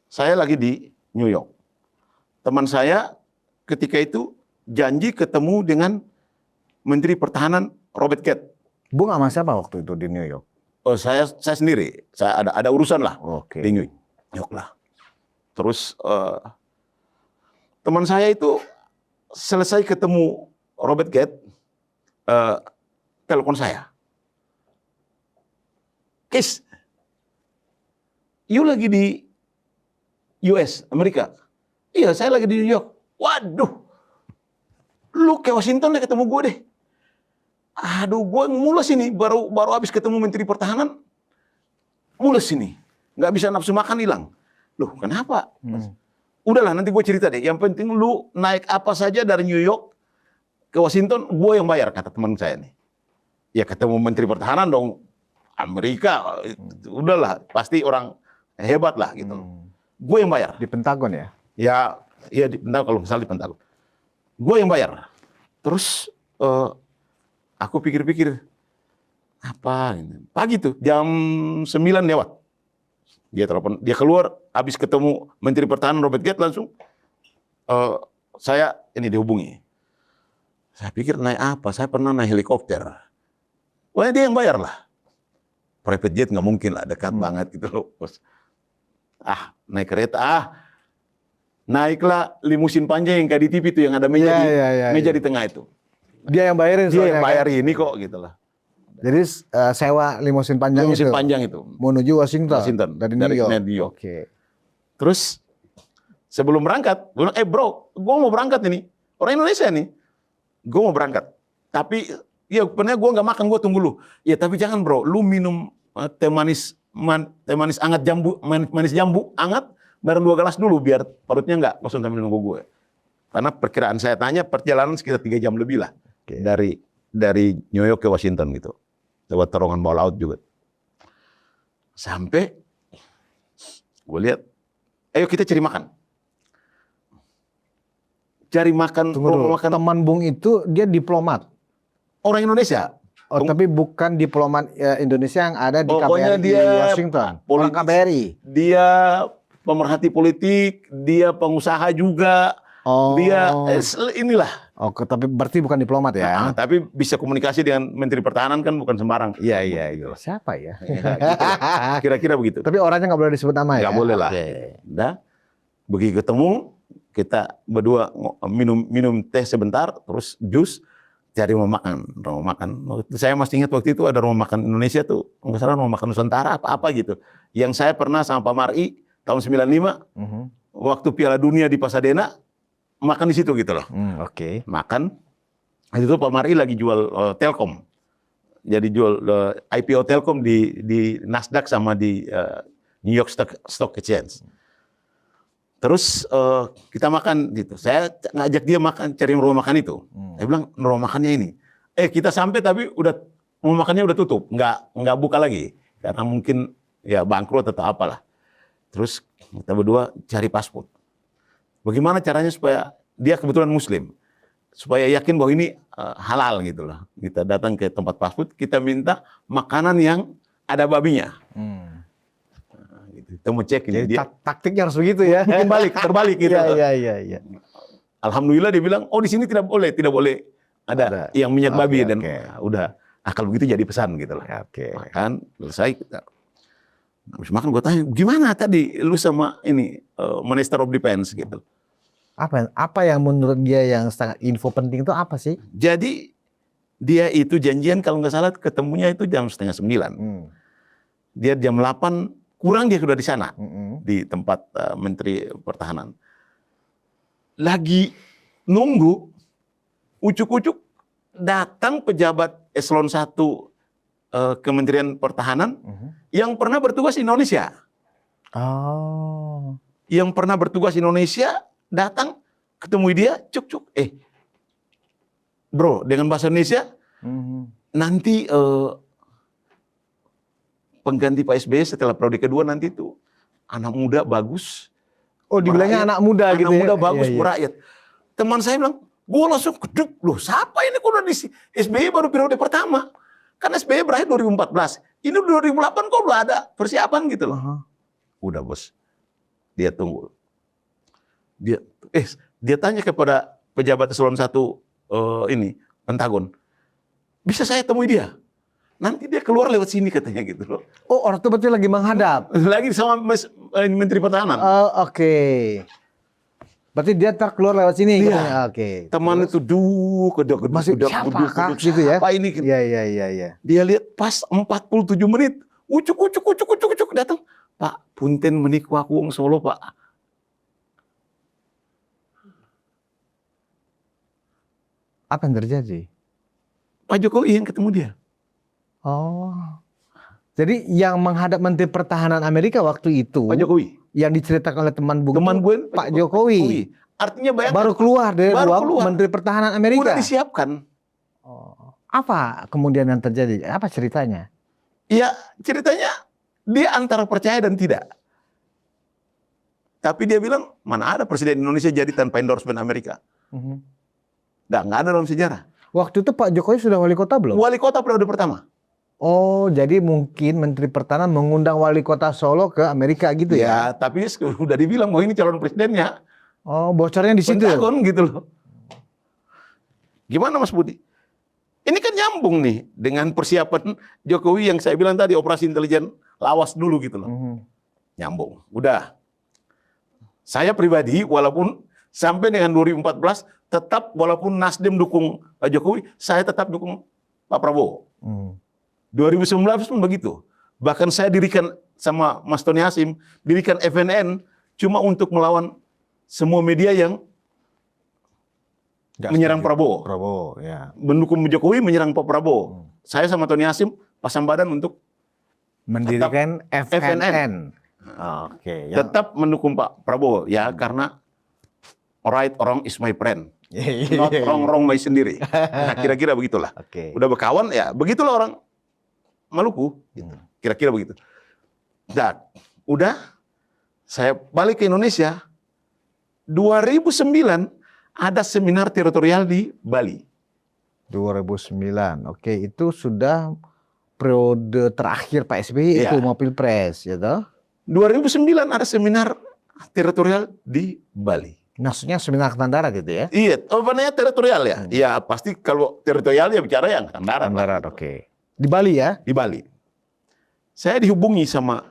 Saya lagi di New York. Teman saya ketika itu janji ketemu dengan Menteri Pertahanan Robert Gates. Bung sama siapa waktu itu di New York? Oh, saya sendiri. Saya ada urusan lah Oke. di New York lah. Terus teman saya itu selesai ketemu Robert Gates, telepon saya. Kis, you lagi di US, Amerika. Iya, saya lagi di New York. Waduh, lu ke Washington deh ketemu gue deh. Aduh, gue mules ini, baru habis ketemu Menteri Pertahanan, mules ini. Nggak bisa nafsu makan, hilang. Loh, kenapa? Udahlah, nanti gue cerita deh. Yang penting lu naik apa saja dari New York ke Washington, gue yang bayar, kata teman saya nih. Ya ketemu Menteri Pertahanan dong, Amerika, udahlah, pasti orang hebat lah gitu. Gue yang bayar. Di Pentagon ya? Ya di Pentagon, kalau misalnya di Pentagon. Gue yang bayar. Terus aku pikir-pikir, apa ini? Pagi tuh, jam 9 lewat. Dia telepon, dia keluar, habis ketemu Menteri Pertahanan Robert Gates langsung, saya ini dihubungi. Saya pikir naik apa? Saya pernah naik helikopter. Wah, dia yang bayar lah. Private jet nggak mungkin lah, dekat banget gitu loh. Bos. Naik kereta, naiklah limusin panjang yang kayak di TV itu, yang ada meja, meja di tengah itu. Dia yang bayarin Dia yang soalnya, bayar kan? ini kok gitu lah. Jadi sewa limusin panjang Limusin itu panjang itu. menuju Washington, Washington. dari New York. Oke. Terus sebelum berangkat, gue bilang, bro, gue mau berangkat ini. Orang Indonesia nih. Gue mau berangkat. Tapi ya sebenarnya gue nggak makan, gue tunggu lu. Ya tapi jangan bro, lu minum teh manis anget jambu, manis jambu anget bareng 2 gelas dulu biar perutnya nggak kosong sambil nunggu gue. Karena perkiraan saya tanya perjalanan sekitar 3 jam lebih lah dari New York ke Washington gitu. Lewat terowongan bawah laut juga. Sampai gue lihat, ayo kita cari makan. Cari makan, makan. Teman Bung itu dia diplomat. Orang Indonesia. Oh, tapi bukan diplomat Indonesia yang ada di Pokoknya KBRI dia Washington. Orang KBRI. Dia pemerhati politik, dia pengusaha juga. Oh. Dia inilah. Oh, tapi berarti bukan diplomat ya? Tapi bisa komunikasi dengan Menteri Pertahanan kan bukan sembarang. Iya. Siapa ya? Kira-kira begitu. Tapi orangnya nggak boleh disebut nama ya? Nggak boleh lah. Dah, begitu ketemu, kita berdua minum teh sebentar, terus jus, cari rumah makan. Saya masih ingat waktu itu ada rumah makan Indonesia tuh, nggak salah rumah makan Nusantara apa gitu. Yang saya pernah sama Pak Mari tahun 95, waktu Piala Dunia di Pasadena, makan di situ gitu loh. Oke. Makan, itu Pak Mari lagi jual Telkom. Jadi jual IPO Telkom di Nasdaq sama di New York Stock Exchange. Terus kita makan gitu. Saya ngajak dia makan, cari rumah makan itu. Saya bilang rumah makannya ini. Kita sampai tapi rumah makannya udah tutup, nggak buka lagi karena mungkin ya bangkrut atau apalah. Terus kita berdua cari paspor. Bagaimana caranya supaya dia kebetulan Muslim, supaya yakin bahwa ini halal gitu loh. Kita datang ke tempat paspor, kita minta makanan yang ada babinya. Kita mau cek ini. Jadi taktiknya harus begitu ya. Mungkin terbalik gitu. Iya. Alhamdulillah dia bilang, di sini tidak boleh ada yang minyak babi dan udah. Kalau begitu jadi pesan gitu loh. Makan, selesai kita. Habis makan gue tanya, gimana tadi lu sama ini Minister of Defense gitu. Apa yang menurut dia yang sangat info penting itu apa sih? Jadi dia itu janjian kalau nggak salah ketemunya itu jam 8:30. Dia jam 8 kurang dia sudah di sana, di tempat Menteri Pertahanan. Lagi nunggu, ucuk-ucuk datang pejabat eselon 1 Kementerian Pertahanan yang pernah bertugas di Indonesia. Oh. Yang pernah bertugas di Indonesia datang, ketemu dia, cuk. Bro, dengan bahasa Indonesia, nanti pengganti Pak SBY setelah periode kedua nanti itu anak muda bagus. Oh, dibilangnya anak muda gitu ya? Anak muda bagus, merakyat. Teman saya bilang, gue langsung kedek, loh siapa ini kok udah di SBY baru periode pertama. Kan SBY berakhir 2014. Ini 2008 kok udah ada persiapan gitu loh. Udah bos, dia tunggu. Dia tanya kepada pejabat eselon 1 ini, Pentagon, bisa saya temui dia? Nanti dia keluar lewat sini katanya gitu loh. Oh, orang itu berarti lagi menghadap? Lagi sama Menteri Pertahanan. Oh, oke. Berarti dia keluar lewat sini katanya. Oke. Teman itu kedok masih siapa gitu ya? Apa ini? Iya. Dia lihat pas 47 menit, ucuk datang. Pak, punten menik waku wong Solo, Pak. Apa yang terjadi? Pak Jokowi yang ketemu dia. Oh. Jadi yang menghadap Menteri Pertahanan Amerika waktu itu, Pak Jokowi. yang diceritakan oleh teman Bung, Teman gue Pak Jokowi. Artinya bayangkan Baru keluar dari baru ruang keluar. Menteri Pertahanan Amerika. udah disiapkan. Oh. Apa kemudian yang terjadi? Apa ceritanya? Ya ceritanya dia antara percaya dan tidak. Tapi dia bilang, mana ada Presiden Indonesia jadi tanpa endorsement Amerika. Nggak ada dalam sejarah. Waktu itu Pak Jokowi sudah wali kota belum? Wali kota periode pertama. Oh, jadi mungkin Menteri Pertahanan mengundang wali kota Solo ke Amerika gitu ya? Ya, tapi udah dibilang bahwa ini calon presidennya. Oh, bocornya di situ. Pentagon gitu loh. Gimana Mas Budi? Ini kan nyambung nih dengan persiapan Jokowi yang saya bilang tadi, operasi intelijen lawas dulu gitu loh. Nyambung. Udah. Saya pribadi walaupun sampai dengan 2014 tetap walaupun Nasdem dukung Pak Jokowi, saya tetap dukung Pak Prabowo. 2019 pun begitu. Bahkan saya dirikan sama Mas Tony Hasim, dirikan FNN cuma untuk melawan semua media yang menyerang Prabowo. Prabowo, ya. Mendukung Jokowi, menyerang Pak Prabowo. Saya sama Tony Hasim pasang badan untuk mendirikan FNN. Oke, ya. tetap mendukung Pak Prabowo. Ya, karena right wrong is my friend. Not wrong my sendiri. Nah, kira-kira begitulah. Oke. Udah berkawan, ya begitulah orang Maluku. Gitu. Kira-kira begitu. Dan udah saya balik ke Indonesia. 2009 ada seminar teritorial di Bali. 2009. Oke, itu sudah periode terakhir Pak SBY itu mau pilpres, ya toh? 2009 ada seminar teritorial di Bali. Maksudnya seminar Angkatan Darat gitu ya? Iya, namanya teritorial ya. Iya, pasti kalau teritorial ya bicara yang Angkatan Darat. Angkatan Darat, oke. Di Bali ya? Di Bali. Saya dihubungi sama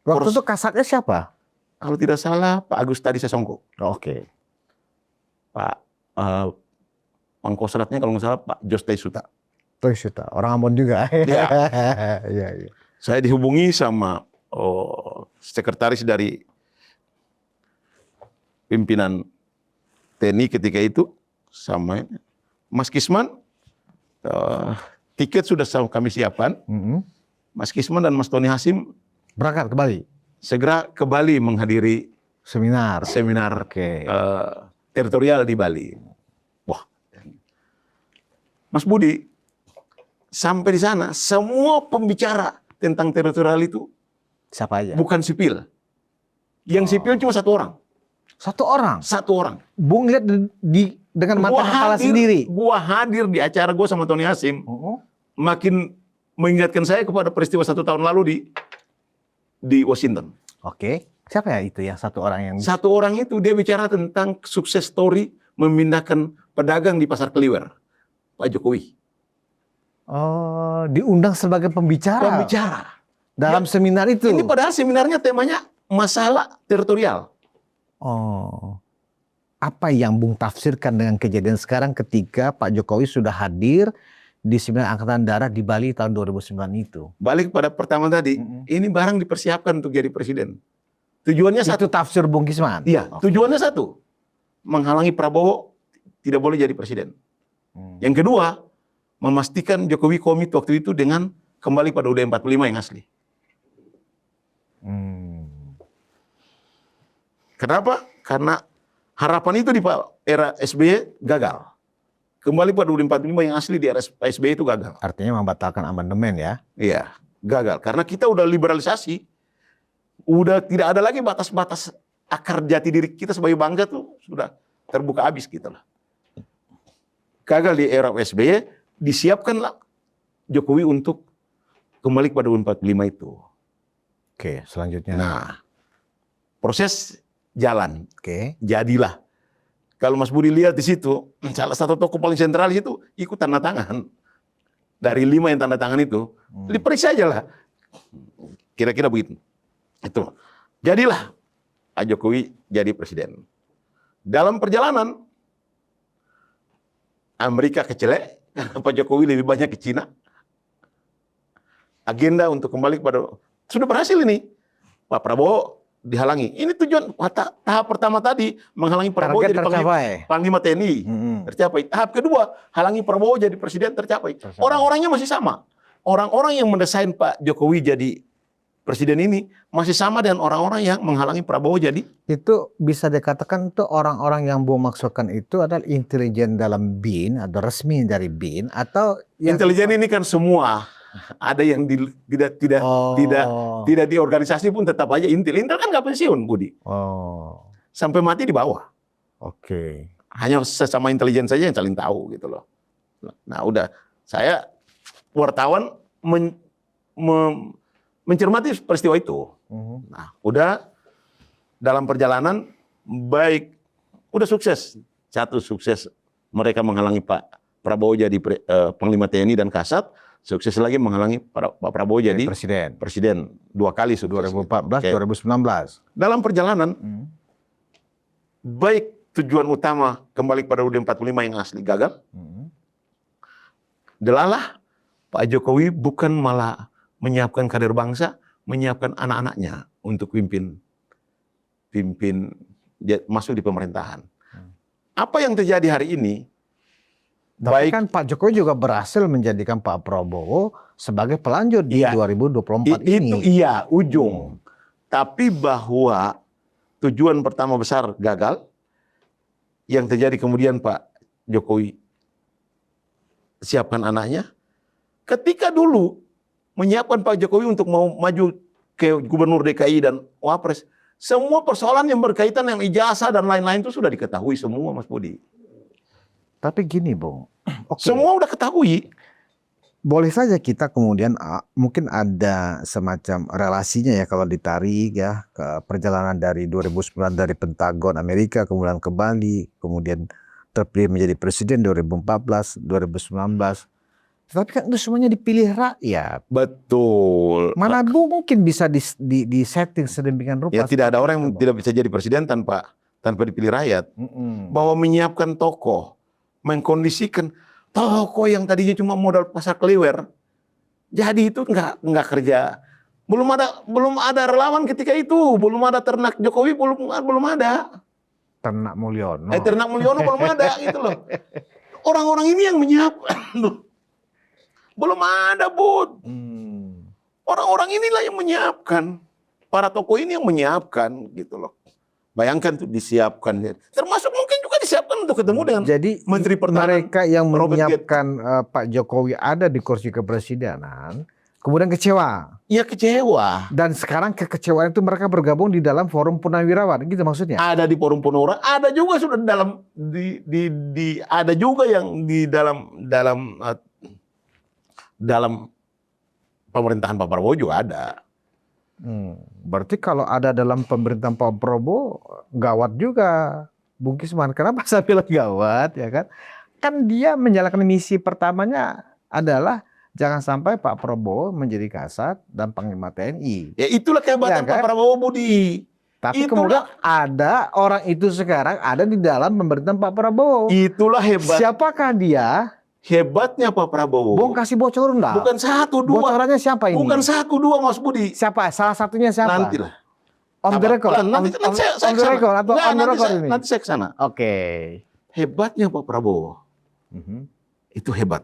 Waktu itu kasatnya siapa? kalau tidak salah Pak Agus Tadi Sasongko. Oke. Pak Pangkostratnya kalau nggak salah Pak Jos Daisuta. Toyota, orang Ambon juga. Ya. Iya, iya. Saya dihubungi sama sekretaris dari pimpinan TNI ketika itu, sama Mas Kisman. Tiket sudah kami siapkan. Mas Kisman dan Mas Tony Hasim Berangkat ke Bali? segera ke Bali menghadiri Seminar. Oke. Teritorial di Bali. Wah, Mas Budi, sampai di sana semua pembicara tentang teritorial itu Siapa aja? bukan sipil. Yang sipil cuma satu orang. Satu orang? Satu orang. Bung lihat dengan mata kepala sendiri? Gua hadir di acara gua sama Tony Hasim. Makin mengingatkan saya kepada peristiwa 1 tahun lalu di Washington. Oke. Siapa ya itu ya satu orang yang... Satu orang itu dia bicara tentang sukses story memindahkan pedagang di Pasar Keliwer. Pak Jokowi. Oh, diundang sebagai pembicara. Pembicara. Dalam seminar itu. Ini padahal seminarnya temanya masalah teritorial. Oh. Apa yang Bung tafsirkan dengan kejadian sekarang ketika Pak Jokowi sudah hadir di seminar Angkatan Darat di Bali tahun 2009 itu? Balik pada pertama tadi, ini barang dipersiapkan untuk jadi presiden. Tujuannya satu. Itu tafsir Bung Kisman? Iya, tujuannya satu. Menghalangi Prabowo tidak boleh jadi presiden. Yang kedua, memastikan Jokowi komit waktu itu dengan kembali pada UUD 45 yang asli. Kenapa? Karena harapan itu di era SBY gagal. Kembali pada UUD 45 yang asli di era SBY itu gagal. Artinya membatalkan amandemen ya? Iya, gagal. Karena kita udah liberalisasi, udah tidak ada lagi batas-batas akar jati diri kita sebagai bangsa tuh sudah terbuka habis gitu lah. Gagal di era SBY, disiapkanlah Jokowi untuk kembali pada UUD 45 itu. Oke, selanjutnya. Nah, proses jalan. Oke. Jadilah. Kalau Mas Budi lihat di situ, salah satu tokoh paling sentral itu ikut tanda tangan. Dari 5 yang tanda tangan itu, diperiksa aja lah. Kira-kira begitu. Itu. Jadilah Pak Jokowi jadi presiden. Dalam perjalanan, Amerika kecelek, karena Pak Jokowi lebih banyak ke Cina. Agenda untuk kembali kepada, sudah berhasil ini. Pak Prabowo dihalangi. Ini tujuan tahap pertama tadi menghalangi Prabowo Target jadi tercapai. Panglima TNI. Tercapai. Tahap kedua, halangi Prabowo jadi presiden tercapai. Orang-orangnya masih sama. Orang-orang yang mendesain Pak Jokowi jadi presiden ini masih sama dengan orang-orang yang menghalangi Prabowo jadi. Itu bisa dikatakan itu orang-orang yang Bung maksudkan itu adalah intelijen dalam BIN atau resmi dari BIN atau Intelijen ini kan semua. Ada yang tidak di organisasi pun tetap aja Intel. Intel kan nggak pensiun, Budi. Sampai mati di bawah. Oke. Hanya sesama intelijen saja yang saling tahu gitu loh. Nah, udah saya wartawan mencermati peristiwa itu. Nah, udah dalam perjalanan baik, udah sukses. Satu sukses mereka menghalangi Pak Prabowo jadi Panglima TNI dan Kasat. Sukses lagi menghalangi Pak Prabowo jadi presiden 2 kali sukses. 2014, 2019. Dalam perjalanan, baik tujuan utama kembali pada UUD 45 yang asli gagal, delalah Pak Jokowi bukan malah menyiapkan kader bangsa, menyiapkan anak-anaknya untuk pimpin masuk di pemerintahan. Apa yang terjadi hari ini? Tapi kan Pak Jokowi juga berhasil menjadikan Pak Prabowo sebagai pelanjut di 2024 ini. Itu iya, ujung. Tapi bahwa tujuan pertama besar gagal, yang terjadi kemudian Pak Jokowi siapkan anaknya. Ketika dulu menyiapkan Pak Jokowi untuk mau maju ke Gubernur DKI dan Wapres, semua persoalan yang berkaitan dengan ijazah dan lain-lain itu sudah diketahui semua, Mas Budi. Tapi gini, Bung. Semua udah ketahui. Boleh saja kita kemudian mungkin ada semacam relasinya ya kalau ditarik ya ke perjalanan dari 2009 dari Pentagon Amerika kemudian ke Bali, kemudian terpilih menjadi presiden 2014, 2019. Tapi kan itu semuanya dipilih rakyat. Betul. Mana mungkin bisa di setting sedemikian rupa. Ya tidak ada orang yang tidak bisa jadi presiden tanpa dipilih rakyat. Bahwa menyiapkan tokoh, mengkondisikan tokoh yang tadinya cuma modal pasar keliwer, jadi itu nggak kerja. Belum ada relawan ketika itu, belum ada ternak Jokowi, belum ada. Ternak Mulyono. Ternak Mulyono belum ada gitu loh. Orang-orang ini yang menyiapkan. Belum ada, Bud. Orang-orang inilah yang menyiapkan. Para tokoh ini yang menyiapkan gitu loh. Bayangkan tuh disiapkan. Termasuk mungkin juga disiapkan untuk ketemu dengan Menteri Pertahanan. Mereka yang menyiapkan Pak Jokowi ada di kursi kepresidenan, kemudian kecewa. Iya kecewa. Dan sekarang kekecewaan itu mereka bergabung di dalam forum Purnawirawan, gitu maksudnya? Ada di forum Purnawirawan, ada juga sudah ada juga yang di dalam pemerintahan Pak Prabowo juga ada. Berarti kalau ada dalam pemerintahan Pak Prabowo gawat juga, Bung Kisman. Kenapa saya bilang gawat ya kan? Kan dia menjalankan misi pertamanya adalah jangan sampai Pak Prabowo menjadi Kasat dan Panglima TNI. Ya itulah kehebatan ya, kan? Pak Prabowo, Budi. Tapi kemudian ada orang itu sekarang ada di dalam pemerintahan Pak Prabowo. Itulah hebat. Siapakah dia? Hebatnya Pak Prabowo. Bung kasih bocoran dah. Bukan 1, 2. Bocorannya siapa ini? Bukan 1, 2 Mas Budi. Siapa? Salah satunya siapa? Nantilah. On the record. Nanti saya ke sana. Oke. Hebatnya Pak Prabowo. Itu hebat.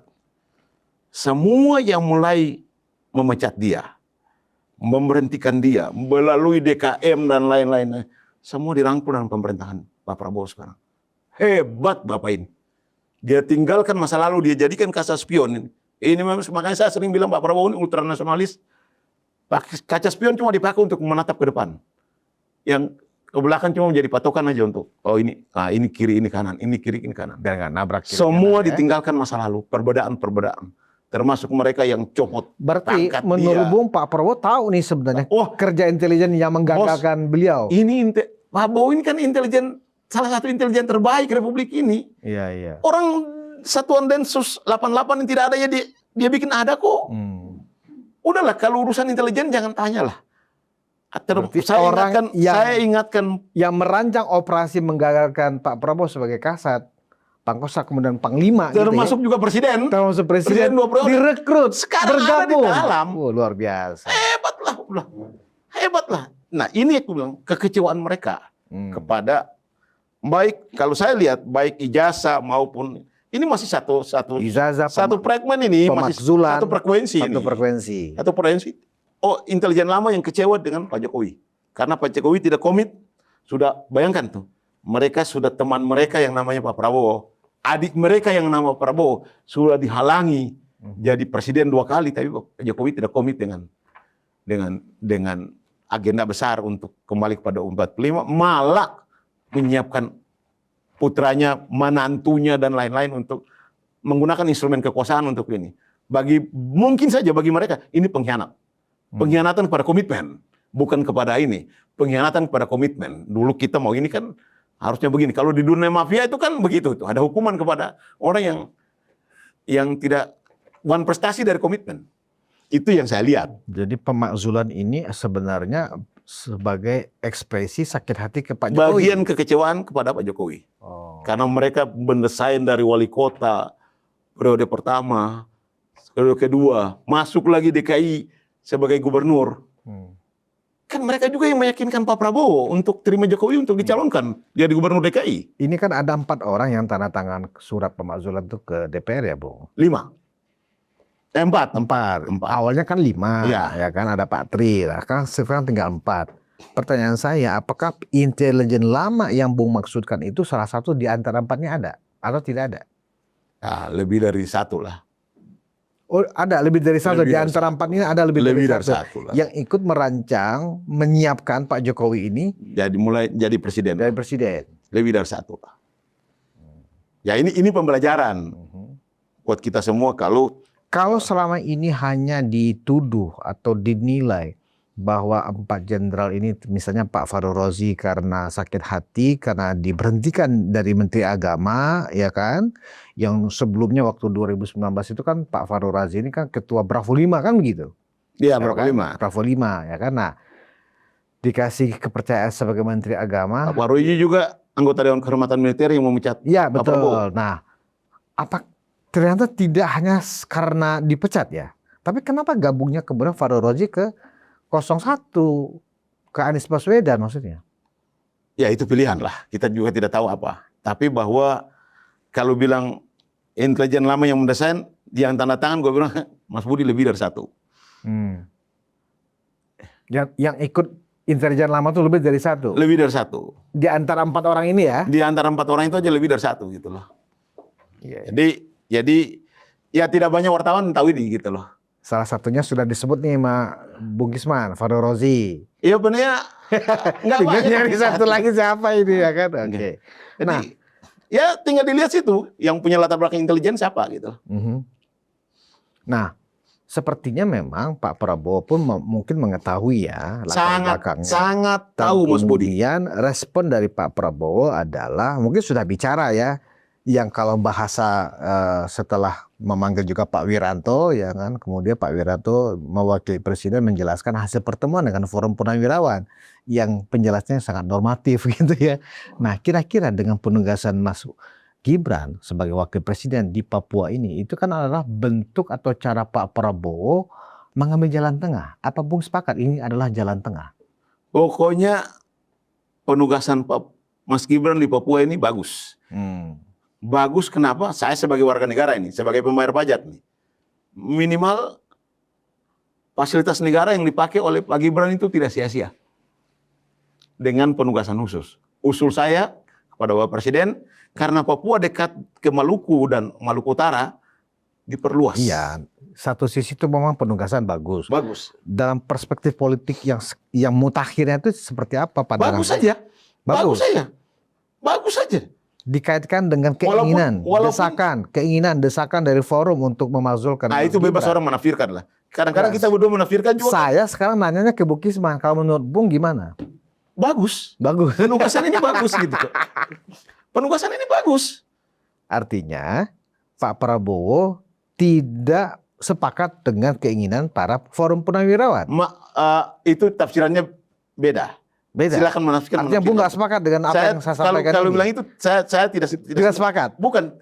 Semua yang mulai memecat dia, memberhentikan dia, melalui DKM dan lain-lain, semua dirangkul dalam pemerintahan Pak Prabowo sekarang. Hebat Bapak ini. Dia tinggalkan masa lalu, dia jadikan kaca spion. Ini makanya saya sering bilang Pak Prabowo ini ultranasionalis. Kaca spion cuma dipakai untuk menatap ke depan. Yang ke belakang cuma menjadi patokan aja untuk ini kiri, ini kanan, ini kiri, ini kanan. Biar nggak nabrak kiri. Semua kanan, ditinggalkan masa lalu, perbedaan. Termasuk mereka yang copot. Berarti menurut Bung Pak Prabowo tahu nih sebenarnya kerja intelijen yang menggagalkan beliau. Pak Prabowo ini kan intelijen, salah satu intelijen terbaik Republik ini. Iya. Orang Satuan Densus 88 yang tidak ada ya dia bikin ada kok. Udahlah kalau urusan intelijen jangan tanyalah. Saya ingatkan yang merancang operasi menggagalkan Pak Prabowo sebagai Kasat, Pangkostrat kemudian Panglima. Termasuk gitu ya. juga presiden. Termasuk presiden direkrut. Sekarang bergabung. ada di dalam. Luar biasa. Hebatlah. Nah ini aku bilang kekecewaan mereka kepada baik kalau saya lihat baik ijazah maupun ini masih Ijazah, satu fragmen ini masih pemakzulan, satu frekuensi satu ini. frekuensi. Satu frekuensi. Oh intelijen lama yang kecewa dengan Pak Jokowi karena Pak Jokowi tidak komit. Sudah bayangkan tuh mereka sudah teman mereka yang namanya Pak Prabowo, adik mereka yang nama Prabowo sudah dihalangi jadi presiden 2 kali, tapi Pak Jokowi tidak komit dengan agenda besar untuk kembali kepada 45, malah menyiapkan putranya, menantunya dan lain-lain untuk menggunakan instrumen kekuasaan untuk ini. Mungkin saja bagi mereka ini pengkhianat. Pengkhianatan kepada komitmen, bukan kepada ini. Pengkhianatan kepada komitmen. Dulu kita mau ini kan harusnya begini. Kalau di dunia mafia itu kan begitu tuh. Ada hukuman kepada orang yang tidak prestasi dari komitmen. Itu yang saya lihat. Jadi pemakzulan ini sebenarnya sebagai ekspresi sakit hati ke Pak Jokowi. Bagian kekecewaan kepada Pak Jokowi. Karena mereka mendesain dari wali kota, periode pertama, periode kedua, masuk lagi DKI sebagai gubernur. Kan mereka juga yang meyakinkan Pak Prabowo untuk terima Jokowi untuk dicalonkan jadi gubernur DKI. Ini kan ada 4 orang yang tanda tangan surat pemakzulan itu ke DPR ya, Bung? 4. Awalnya kan 5, ya kan ada Pak Tri, lah kan sekarang tinggal 4. Pertanyaan saya, apakah intelijen lama yang Bung maksudkan itu salah satu di antara 4-nya ada atau tidak ada? Nah, lebih dari 1 lah. Oh, ada lebih dari 1 di antara 4 ini ada lebih dari 1 lah. yang ikut merancang, menyiapkan Pak Jokowi ini jadi presiden. dari presiden. Lebih dari 1 lah. Ya ini pembelajaran buat kita semua Kalau selama ini hanya dituduh atau dinilai bahwa 4 jenderal ini, misalnya Pak Fahrul Razi karena sakit hati karena diberhentikan dari Menteri Agama, ya kan? Yang sebelumnya waktu 2019 itu kan Pak Fahrul Razi ini kan ketua Bravo 5 kan begitu? Iya, Bravo 5. Bravo 5, ya kan? Nah, dikasih kepercayaan sebagai Menteri Agama. Pak Fahrul juga anggota Dewan Kehormatan Militer yang memecat. Iya, betul. Nah, ternyata tidak hanya karena dipecat ya. Tapi kenapa gabungnya kemudian Fahrul Razi ke 01, ke Anies Baswedan maksudnya? Ya itu pilihan lah. Kita juga tidak tahu apa. Tapi bahwa kalau bilang intelijen lama yang mendesain, yang tanda tangan gue bilang Mas Budi lebih dari 1. Yang ikut intelijen lama itu lebih dari 1? Lebih dari 1. Di antara 4 orang ini ya? Di antara 4 orang itu aja lebih dari 1 gitu loh. Jadi ya tidak banyak wartawan tahu ini gitu loh. Salah satunya sudah disebut nih sama Bung Gisman, Fahrul Razi. Iya benernya nggak banyak. Nyari satu lagi siapa ini ya kan? Oke. Nah, ya tinggal dilihat situ yang punya latar belakang intelijen siapa gitu. Nah, sepertinya memang Pak Prabowo pun mungkin mengetahui ya latar belakangnya. Sangat tahu Mas Budi. Kemudian respon dari Pak Prabowo adalah mungkin sudah bicara ya. Yang kalau bahasa setelah memanggil juga Pak Wiranto, ya kan, kemudian Pak Wiranto mewakili Presiden menjelaskan hasil pertemuan dengan Forum Purnawirawan yang penjelasannya sangat normatif gitu ya. Nah, kira-kira dengan penugasan Mas Gibran sebagai Wakil Presiden di Papua ini, itu kan adalah bentuk atau cara Pak Prabowo mengambil jalan tengah. Apa Bung sepakat ini adalah jalan tengah? Pokoknya penugasan Mas Gibran di Papua ini bagus. Bagus kenapa? Saya sebagai warga negara ini, sebagai pembayar pajak nih, minimal fasilitas negara yang dipakai oleh Pak Gibran itu tidak sia-sia dengan penugasan khusus. Usul saya kepada Bapak Presiden, karena Papua dekat ke Maluku dan Maluku Utara, diperluas. Iya, satu sisi itu memang penugasan bagus. Bagus. Dalam perspektif politik yang mutakhirnya itu seperti apa pandangan? Bagus saja. Bagus saja. Bagus saja. Dikaitkan dengan keinginan, desakan dari forum untuk memakzulkan. Nah itu bebas orang menafsirkan lah. Kadang-kadang kita berdua menafsirkan juga. Saya sekarang nanyanya ke Bung Gisman, kalau menurut Bung gimana? Bagus. Penugasan ini bagus gitu. Penugasan ini bagus. Artinya Pak Prabowo tidak sepakat dengan keinginan para forum purnawirawan. Itu tafsirannya beda. Silakan menafsirkan. Artinya Bung nggak sepakat dengan apa yang saya sampaikan kalau ini? bilang itu saya tidak sepakat. Bukan.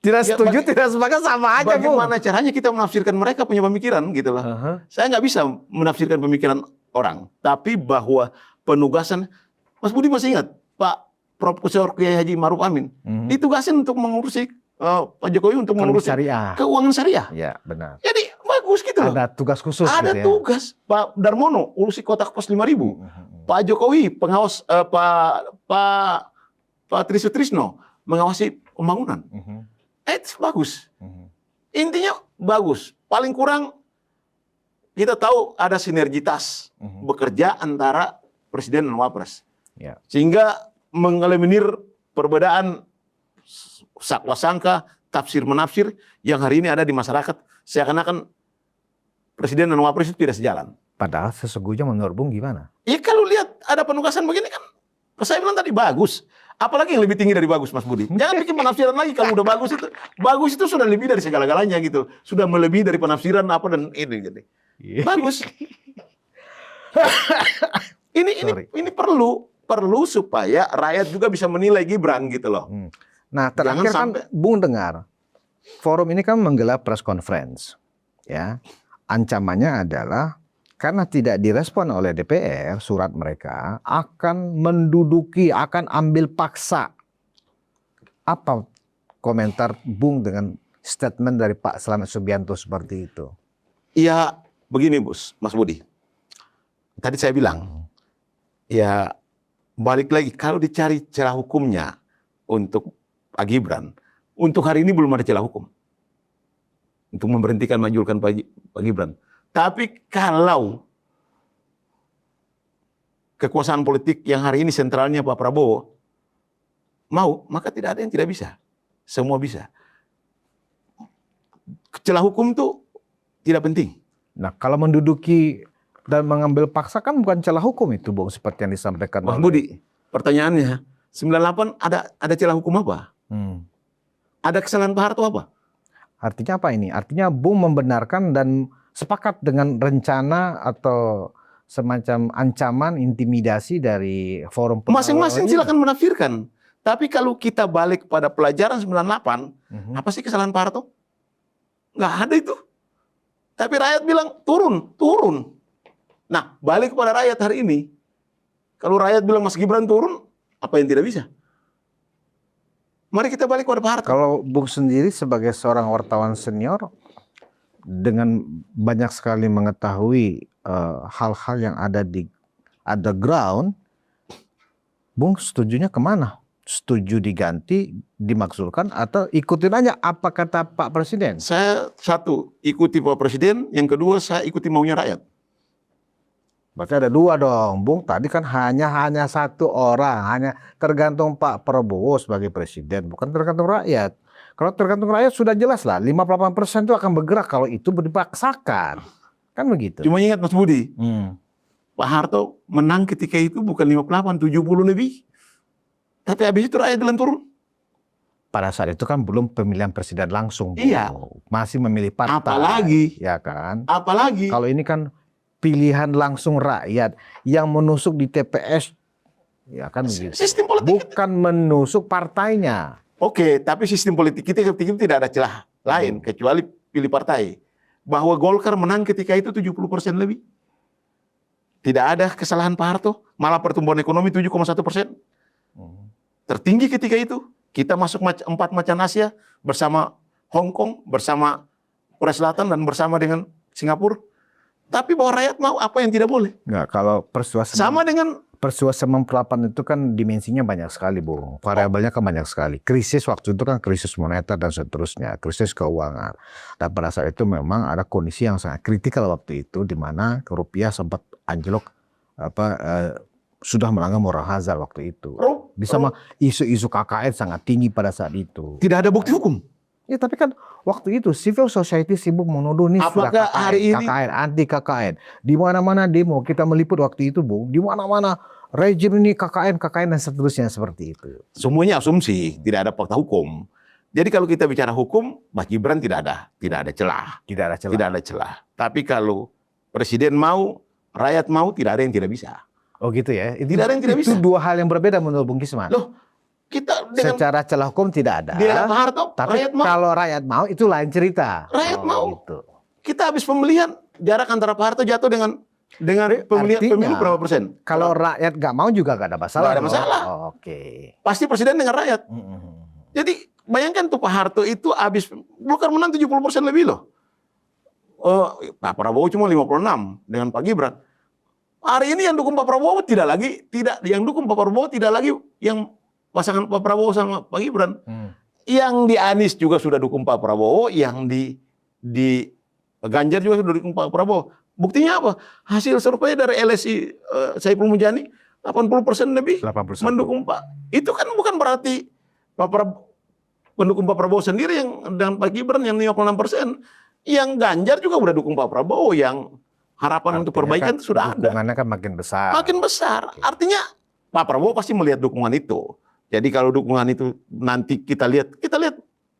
Tidak setuju, tidak sepakat sama aja. Bagaimana caranya kita menafsirkan mereka punya pemikiran gitu loh. Saya nggak bisa menafsirkan pemikiran orang. Tapi bahwa penugasan, Mas Budi masih ingat Pak Profesor Kiai Haji Maruf Amin ditugasin untuk mengurusi Pak Jokowi untuk mengurusi syariah. keuangan syariah. Ya, benar. Jadi bagus gitu loh. Ada tugas khusus Ada gitu ya. tugas. Pak Darmono urusi kotak pos 5.000. Pak Jokowi pengawas Pak Trisutrisno mengawasi pembangunan. Itu bagus. Intinya bagus. Paling kurang kita tahu ada sinergitas bekerja antara presiden dan wapres. Ya. Sehingga mengeliminir perbedaan sakwa sangka, tafsir menafsir yang hari ini ada di masyarakat. Seakan-akan presiden dan wapres itu tidak sejalan. Padahal sesungguhnya menurut Bung gimana? Ya kalau lihat ada penugasan begini kan, saya bilang tadi bagus. Apalagi yang lebih tinggi dari bagus, Mas Budi. Jangan bikin penafsiran lagi kalau udah bagus itu sudah lebih dari segala-galanya gitu. Sudah melebihi dari penafsiran apa dan ini gitu. Bagus. ini perlu supaya rakyat juga bisa menilai Gibran gitu loh. Nah, terakhir kan Bung dengar forum ini kan menggelar press conference, ya. Ancamannya adalah karena tidak direspon oleh DPR, surat mereka akan menduduki, akan ambil paksa. Apa komentar Bung dengan statement dari Pak Slamet Subianto seperti itu? Ya, begini Mas Budi. Tadi saya bilang, ya balik lagi, kalau dicari celah hukumnya untuk Pak Gibran, untuk hari ini belum ada celah hukum. Untuk memberhentikan, majulkan Pak Gibran. Tapi kalau kekuasaan politik yang hari ini sentralnya Pak Prabowo mau, maka tidak ada yang tidak bisa. Semua bisa. Celah hukum itu tidak penting. Nah, kalau menduduki dan mengambil paksa kan bukan celah hukum itu, Bung, seperti yang disampaikan Mas Budi, pertanyaannya, 98 ada celah hukum apa? Ada kesalahan Pak Harto apa? Artinya apa ini? Artinya Bung membenarkan dan sepakat dengan rencana atau semacam ancaman intimidasi dari forum. Masing-masing silakan menafsirkan. Tapi kalau kita balik pada pelajaran 98, apa sih kesalahan Pak Harto? Nggak ada itu. Tapi rakyat bilang turun. Nah, balik kepada rakyat hari ini. Kalau rakyat bilang Mas Gibran turun, apa yang tidak bisa? Mari kita balik kepada Pak Harto. Kalau Bung sendiri sebagai seorang wartawan senior, dengan banyak sekali mengetahui hal-hal yang ada di underground, Bung setujunya kemana? Setuju diganti, dimakzulkan, atau ikutin aja apa kata Pak Presiden? Saya satu, ikuti Pak Presiden. Yang kedua, saya ikuti maunya rakyat. Berarti ada dua dong, Bung. Tadi kan hanya satu orang, hanya tergantung Pak Prabowo sebagai presiden, bukan tergantung rakyat. Kalau tergantung rakyat sudah jelas lah, 58% itu akan bergerak kalau itu dipaksakan. Kan begitu. Cuma ingat Mas Budi, Pak Harto menang ketika itu bukan 58, 70 lebih. Tapi habis itu rakyat jalan turun. Pada saat itu kan belum pemilihan presiden langsung, Bung. Iya. Masih memilih partai. Apalagi. Ya kan? Apalagi. Kalau ini kan pilihan langsung rakyat yang menusuk di TPS. Ya kan begitu. Sistem politik. Bukan menusuk partainya. Oke, tapi sistem politik kita tidak ada celah lain kecuali pilih partai. Bahwa Golkar menang ketika itu 70% lebih. Tidak ada kesalahan Pak Harto, malah pertumbuhan ekonomi 7,1%. Tertinggi ketika itu. Kita masuk 4 macan Asia bersama Hong Kong, bersama Korea Selatan dan bersama dengan Singapura. Tapi bahwa rakyat mau apa yang tidak boleh. Enggak, kalau persuasi sama dengan persuasi 98 itu kan dimensinya banyak sekali, Bung. Variabelnya kan banyak sekali. Krisis waktu itu kan krisis moneter dan seterusnya, krisis keuangan. Dan pada saat itu memang ada kondisi yang sangat kritikal waktu itu, di mana rupiah sempat anjlok, sudah melanggar moral hazard waktu itu. Sama isu-isu KKN sangat tinggi pada saat itu. Tidak ada bukti hukum. Ya, tapi kan waktu itu civil society sibuk menuduh nih sudah KKN, hari ini KKN, anti KKN. Di mana-mana demo kita meliput waktu itu, Bung. Di mana-mana rejim ini KKN dan seterusnya seperti itu. Semuanya asumsi, tidak ada fakta hukum. Jadi kalau kita bicara hukum, Mas Gibran tidak ada celah. Tidak ada celah. Tidak ada celah. Tapi kalau presiden mau, rakyat mau, tidak ada yang tidak bisa. Oh gitu ya? Tidak ada yang tidak bisa. Itu dua hal yang berbeda menurut Bung Kisman. Loh, kita dengan secara celah hukum tidak ada. Pak Harto, tapi rakyat mau. kalau rakyat mau itu lain cerita. Rakyat mau. Gitu. Kita habis pemilihan, jarak antara Pak Harto jatuh dengan Dengan pemilihan Artinya, pemilu berapa persen? Kalau rakyat nggak mau juga nggak ada masalah. Nggak ada masalah. Oh, oke. Pasti presiden dengan rakyat. Jadi bayangkan tuh Pak Harto itu habis Golkar menang 70% lebih loh. Pak Prabowo cuma 56 dengan Pak Gibran. Hari ini yang dukung Pak Prabowo yang dukung Pak Prabowo tidak lagi yang pasangan Pak Prabowo sama Pak Gibran. Yang di Anies juga sudah dukung Pak Prabowo, yang di Ganjar juga sudah dukung Pak Prabowo. Buktinya apa? Hasil survei dari LSI Saiful Mujani 80% lebih 81. mendukung Pak. Itu kan bukan berarti pendukung Pak Prabowo sendiri yang dan Pak Gibran yang 56%. Yang Ganjar juga udah dukung Pak Prabowo, yang harapan untuk perbaikan kan itu sudah ada. Dukungannya kan makin besar. Makin besar. Artinya Pak Prabowo pasti melihat dukungan itu. Jadi kalau dukungan itu nanti kita lihat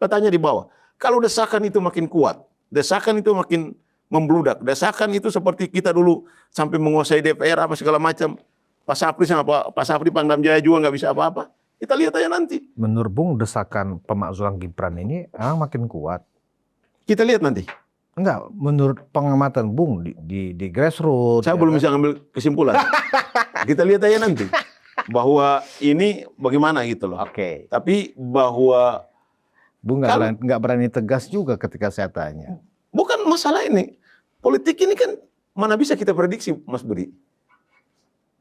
petanya di bawah. Kalau desakan itu makin kuat, desakan itu makin membludak, desakan itu seperti kita dulu sampai menguasai DPR apa segala macam. Pak Sapri sama Pak Sapri Pangdam Jaya juga nggak bisa apa-apa. Kita lihat aja nanti. Menurut Bung, desakan pemakzulan Gibran ini makin kuat. Kita lihat nanti. Enggak, menurut pengamatan Bung di grassroots. Saya belum bisa ngambil kesimpulan. Kita lihat aja nanti bahwa ini bagaimana gitu loh. Oke. Tapi bahwa Bung nggak berani tegas juga ketika saya tanya. bukan masalah ini. Politik ini kan mana bisa kita prediksi, Mas Budi.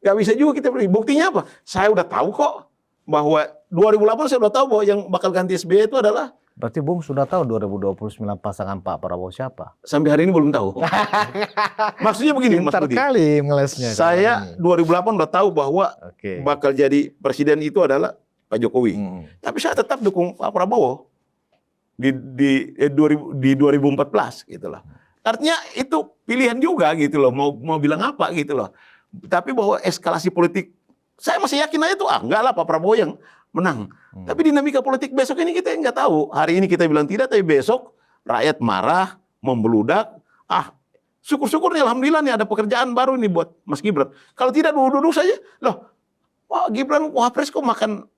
Gak bisa juga kita prediksi. Buktinya apa? Saya udah tahu kok bahwa 2008 saya udah tahu bahwa yang bakal ganti SBY itu adalah. Berarti Bung sudah tahu 2029 pasangan Pak Prabowo siapa? Sampai hari ini belum tahu. Maksudnya begini, Mas Pintar Budi. kali ngelesnya. Saya 2008 udah tahu bahwa Oke. bakal jadi presiden itu adalah Pak Jokowi. Tapi saya tetap dukung Pak Prabowo di 2014 gitu loh. Artinya itu pilihan juga gitu loh. Mau bilang apa gitu loh. Tapi bahwa eskalasi politik, saya masih yakin aja tuh enggak lah Pak Prabowo yang menang. Tapi dinamika politik besok ini kita nggak tahu. Hari ini kita bilang tidak, tapi besok rakyat marah, membludak. Syukur-syukur nih, alhamdulillah nih ada pekerjaan baru nih buat Mas Gibran. Kalau tidak duduk-duduk saja, loh, wah Gibran wapres kok makan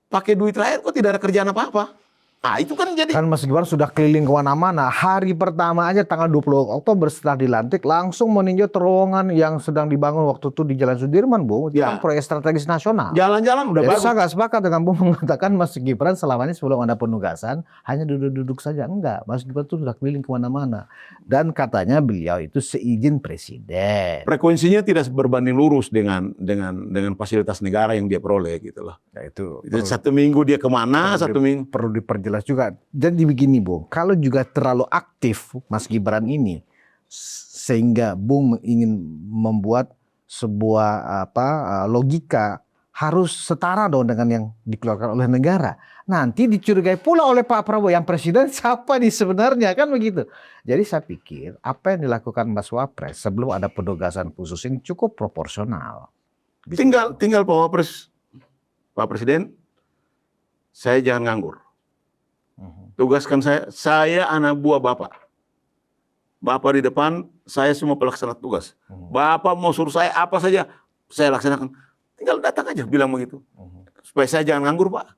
pakai duit rakyat, kok tidak ada kerjaan apa-apa. Itu kan jadi. Kan Mas Gibran sudah keliling kemana-mana. Hari pertama aja tanggal 20 Oktober setelah dilantik langsung meninjau terowongan yang sedang dibangun waktu itu di Jalan Sudirman, Bung. Itu kan proyek strategis nasional. Jalan-jalan udah Jadi bagus. saya nggak sepakat dengan Bung mengatakan Mas Gibran selama ini sebelum ada penugasan hanya duduk-duduk saja. Enggak, Mas Gibran itu sudah keliling kemana-mana. Dan katanya beliau itu seizin presiden. Frekuensinya tidak berbanding lurus dengan fasilitas negara yang dia peroleh gitu loh. Ya, itu Satu minggu dia kemana, satu minggu. perlu diperjelas juga. Jadi begini, Bung, kalau juga terlalu aktif Mas Gibran ini sehingga Bung ingin membuat sebuah logika harus setara dong dengan yang dikeluarkan oleh negara. Nanti dicurigai pula oleh Pak Prabowo yang presiden siapa nih sebenarnya, kan begitu. Jadi saya pikir apa yang dilakukan Mas Wapres sebelum ada penugasan khusus ini cukup proporsional. Tinggal Pak Wapres, Pak Presiden, saya jangan nganggur. Tugaskan saya anak buah Bapak. Bapak di depan, saya semua pelaksana tugas. Bapak mau suruh saya apa saja, saya laksanakan. Tinggal datang aja bilang begitu. Supaya saya jangan nganggur, Pak.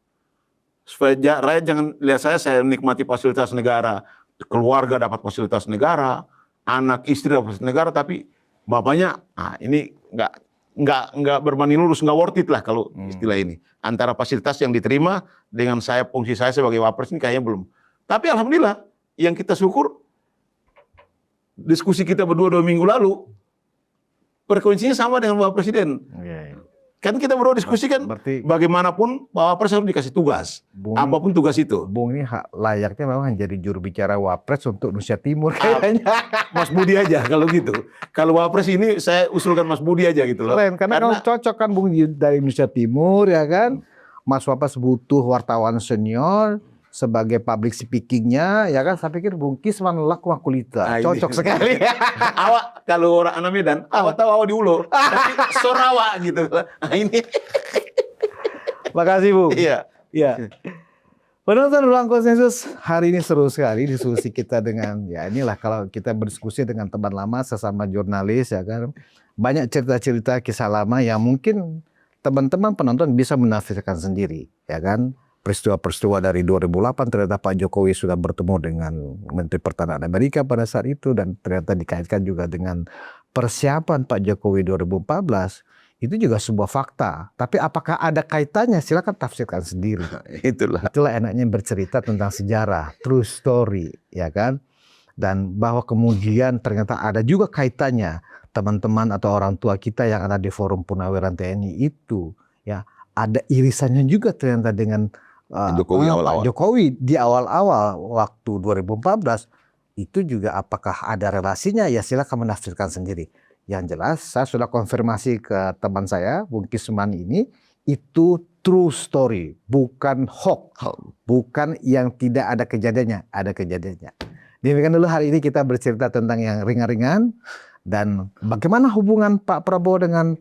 Supaya rakyat jangan lihat saya menikmati fasilitas negara. Keluarga dapat fasilitas negara, anak istri dapat fasilitas negara, tapi bapaknya, ini nggak berbanding lurus, nggak worth it lah kalau istilah ini. Antara fasilitas yang diterima dengan fungsi saya sebagai Wapres ini kayaknya belum. Tapi alhamdulillah, yang kita syukur, diskusi kita berdua 2 minggu lalu, frekuensinya sama dengan Bapak Presiden. Kan kita berdua diskusikan, bagaimanapun Pak Wapres harus dikasih tugas. Apapun tugas itu. Bung ini layaknya memang jadi juru bicara Wapres untuk Indonesia Timur kayaknya. Mas Budi aja kalau gitu. Kalau Wapres ini saya usulkan Mas Budi aja gitu loh. Karena kalau cocok kan Bung dari Indonesia Timur ya kan. Mas Wapres butuh wartawan senior sebagai public speakingnya ya kan. Saya pikir Bung Kisman laku kulita. Cocok sekali. Awak kalau orang anak Medan, awak tahu awak di Ulo. Tapi Sorawa gitu. Ini. Makasih Bung. Iya. Penonton Ruang Konsensus, hari ini seru sekali diskusi kita dengan, ya inilah kalau kita berdiskusi dengan teman lama sesama jurnalis ya kan. Banyak cerita-cerita kisah lama yang mungkin teman-teman penonton bisa menafsirkan sendiri ya kan. Peristiwa-peristiwa dari 2008 ternyata Pak Jokowi sudah bertemu dengan Menteri Pertahanan Amerika pada saat itu dan ternyata dikaitkan juga dengan persiapan Pak Jokowi 2014 itu juga sebuah fakta. Tapi apakah ada kaitannya? Silakan tafsirkan sendiri. Itulah. Itulah enaknya bercerita tentang sejarah, true story, ya kan? Dan bahwa kemudian ternyata ada juga kaitannya teman-teman atau orang tua kita yang ada di Forum Purnawiran TNI itu, ya ada irisannya juga ternyata dengan Jokowi Pak awal-awal. Jokowi di awal-awal waktu 2014 itu juga apakah ada relasinya? Ya silakan menafsirkan sendiri. Yang jelas saya sudah konfirmasi ke teman saya Bung Kisman ini itu true story, bukan hoax, bukan yang tidak ada kejadiannya, ada kejadiannya. Demikian dulu hari ini kita bercerita tentang yang ringan-ringan dan bagaimana hubungan Pak Prabowo dengan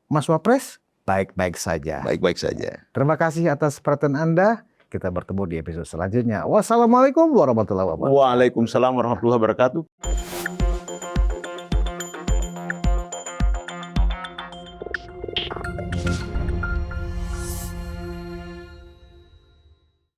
Mas Wapres? Baik-baik saja. Baik-baik saja. Terima kasih atas perhatian Anda. Kita bertemu di episode selanjutnya. Wassalamualaikum warahmatullahi wabarakatuh. Waalaikumsalam warahmatullahi wabarakatuh.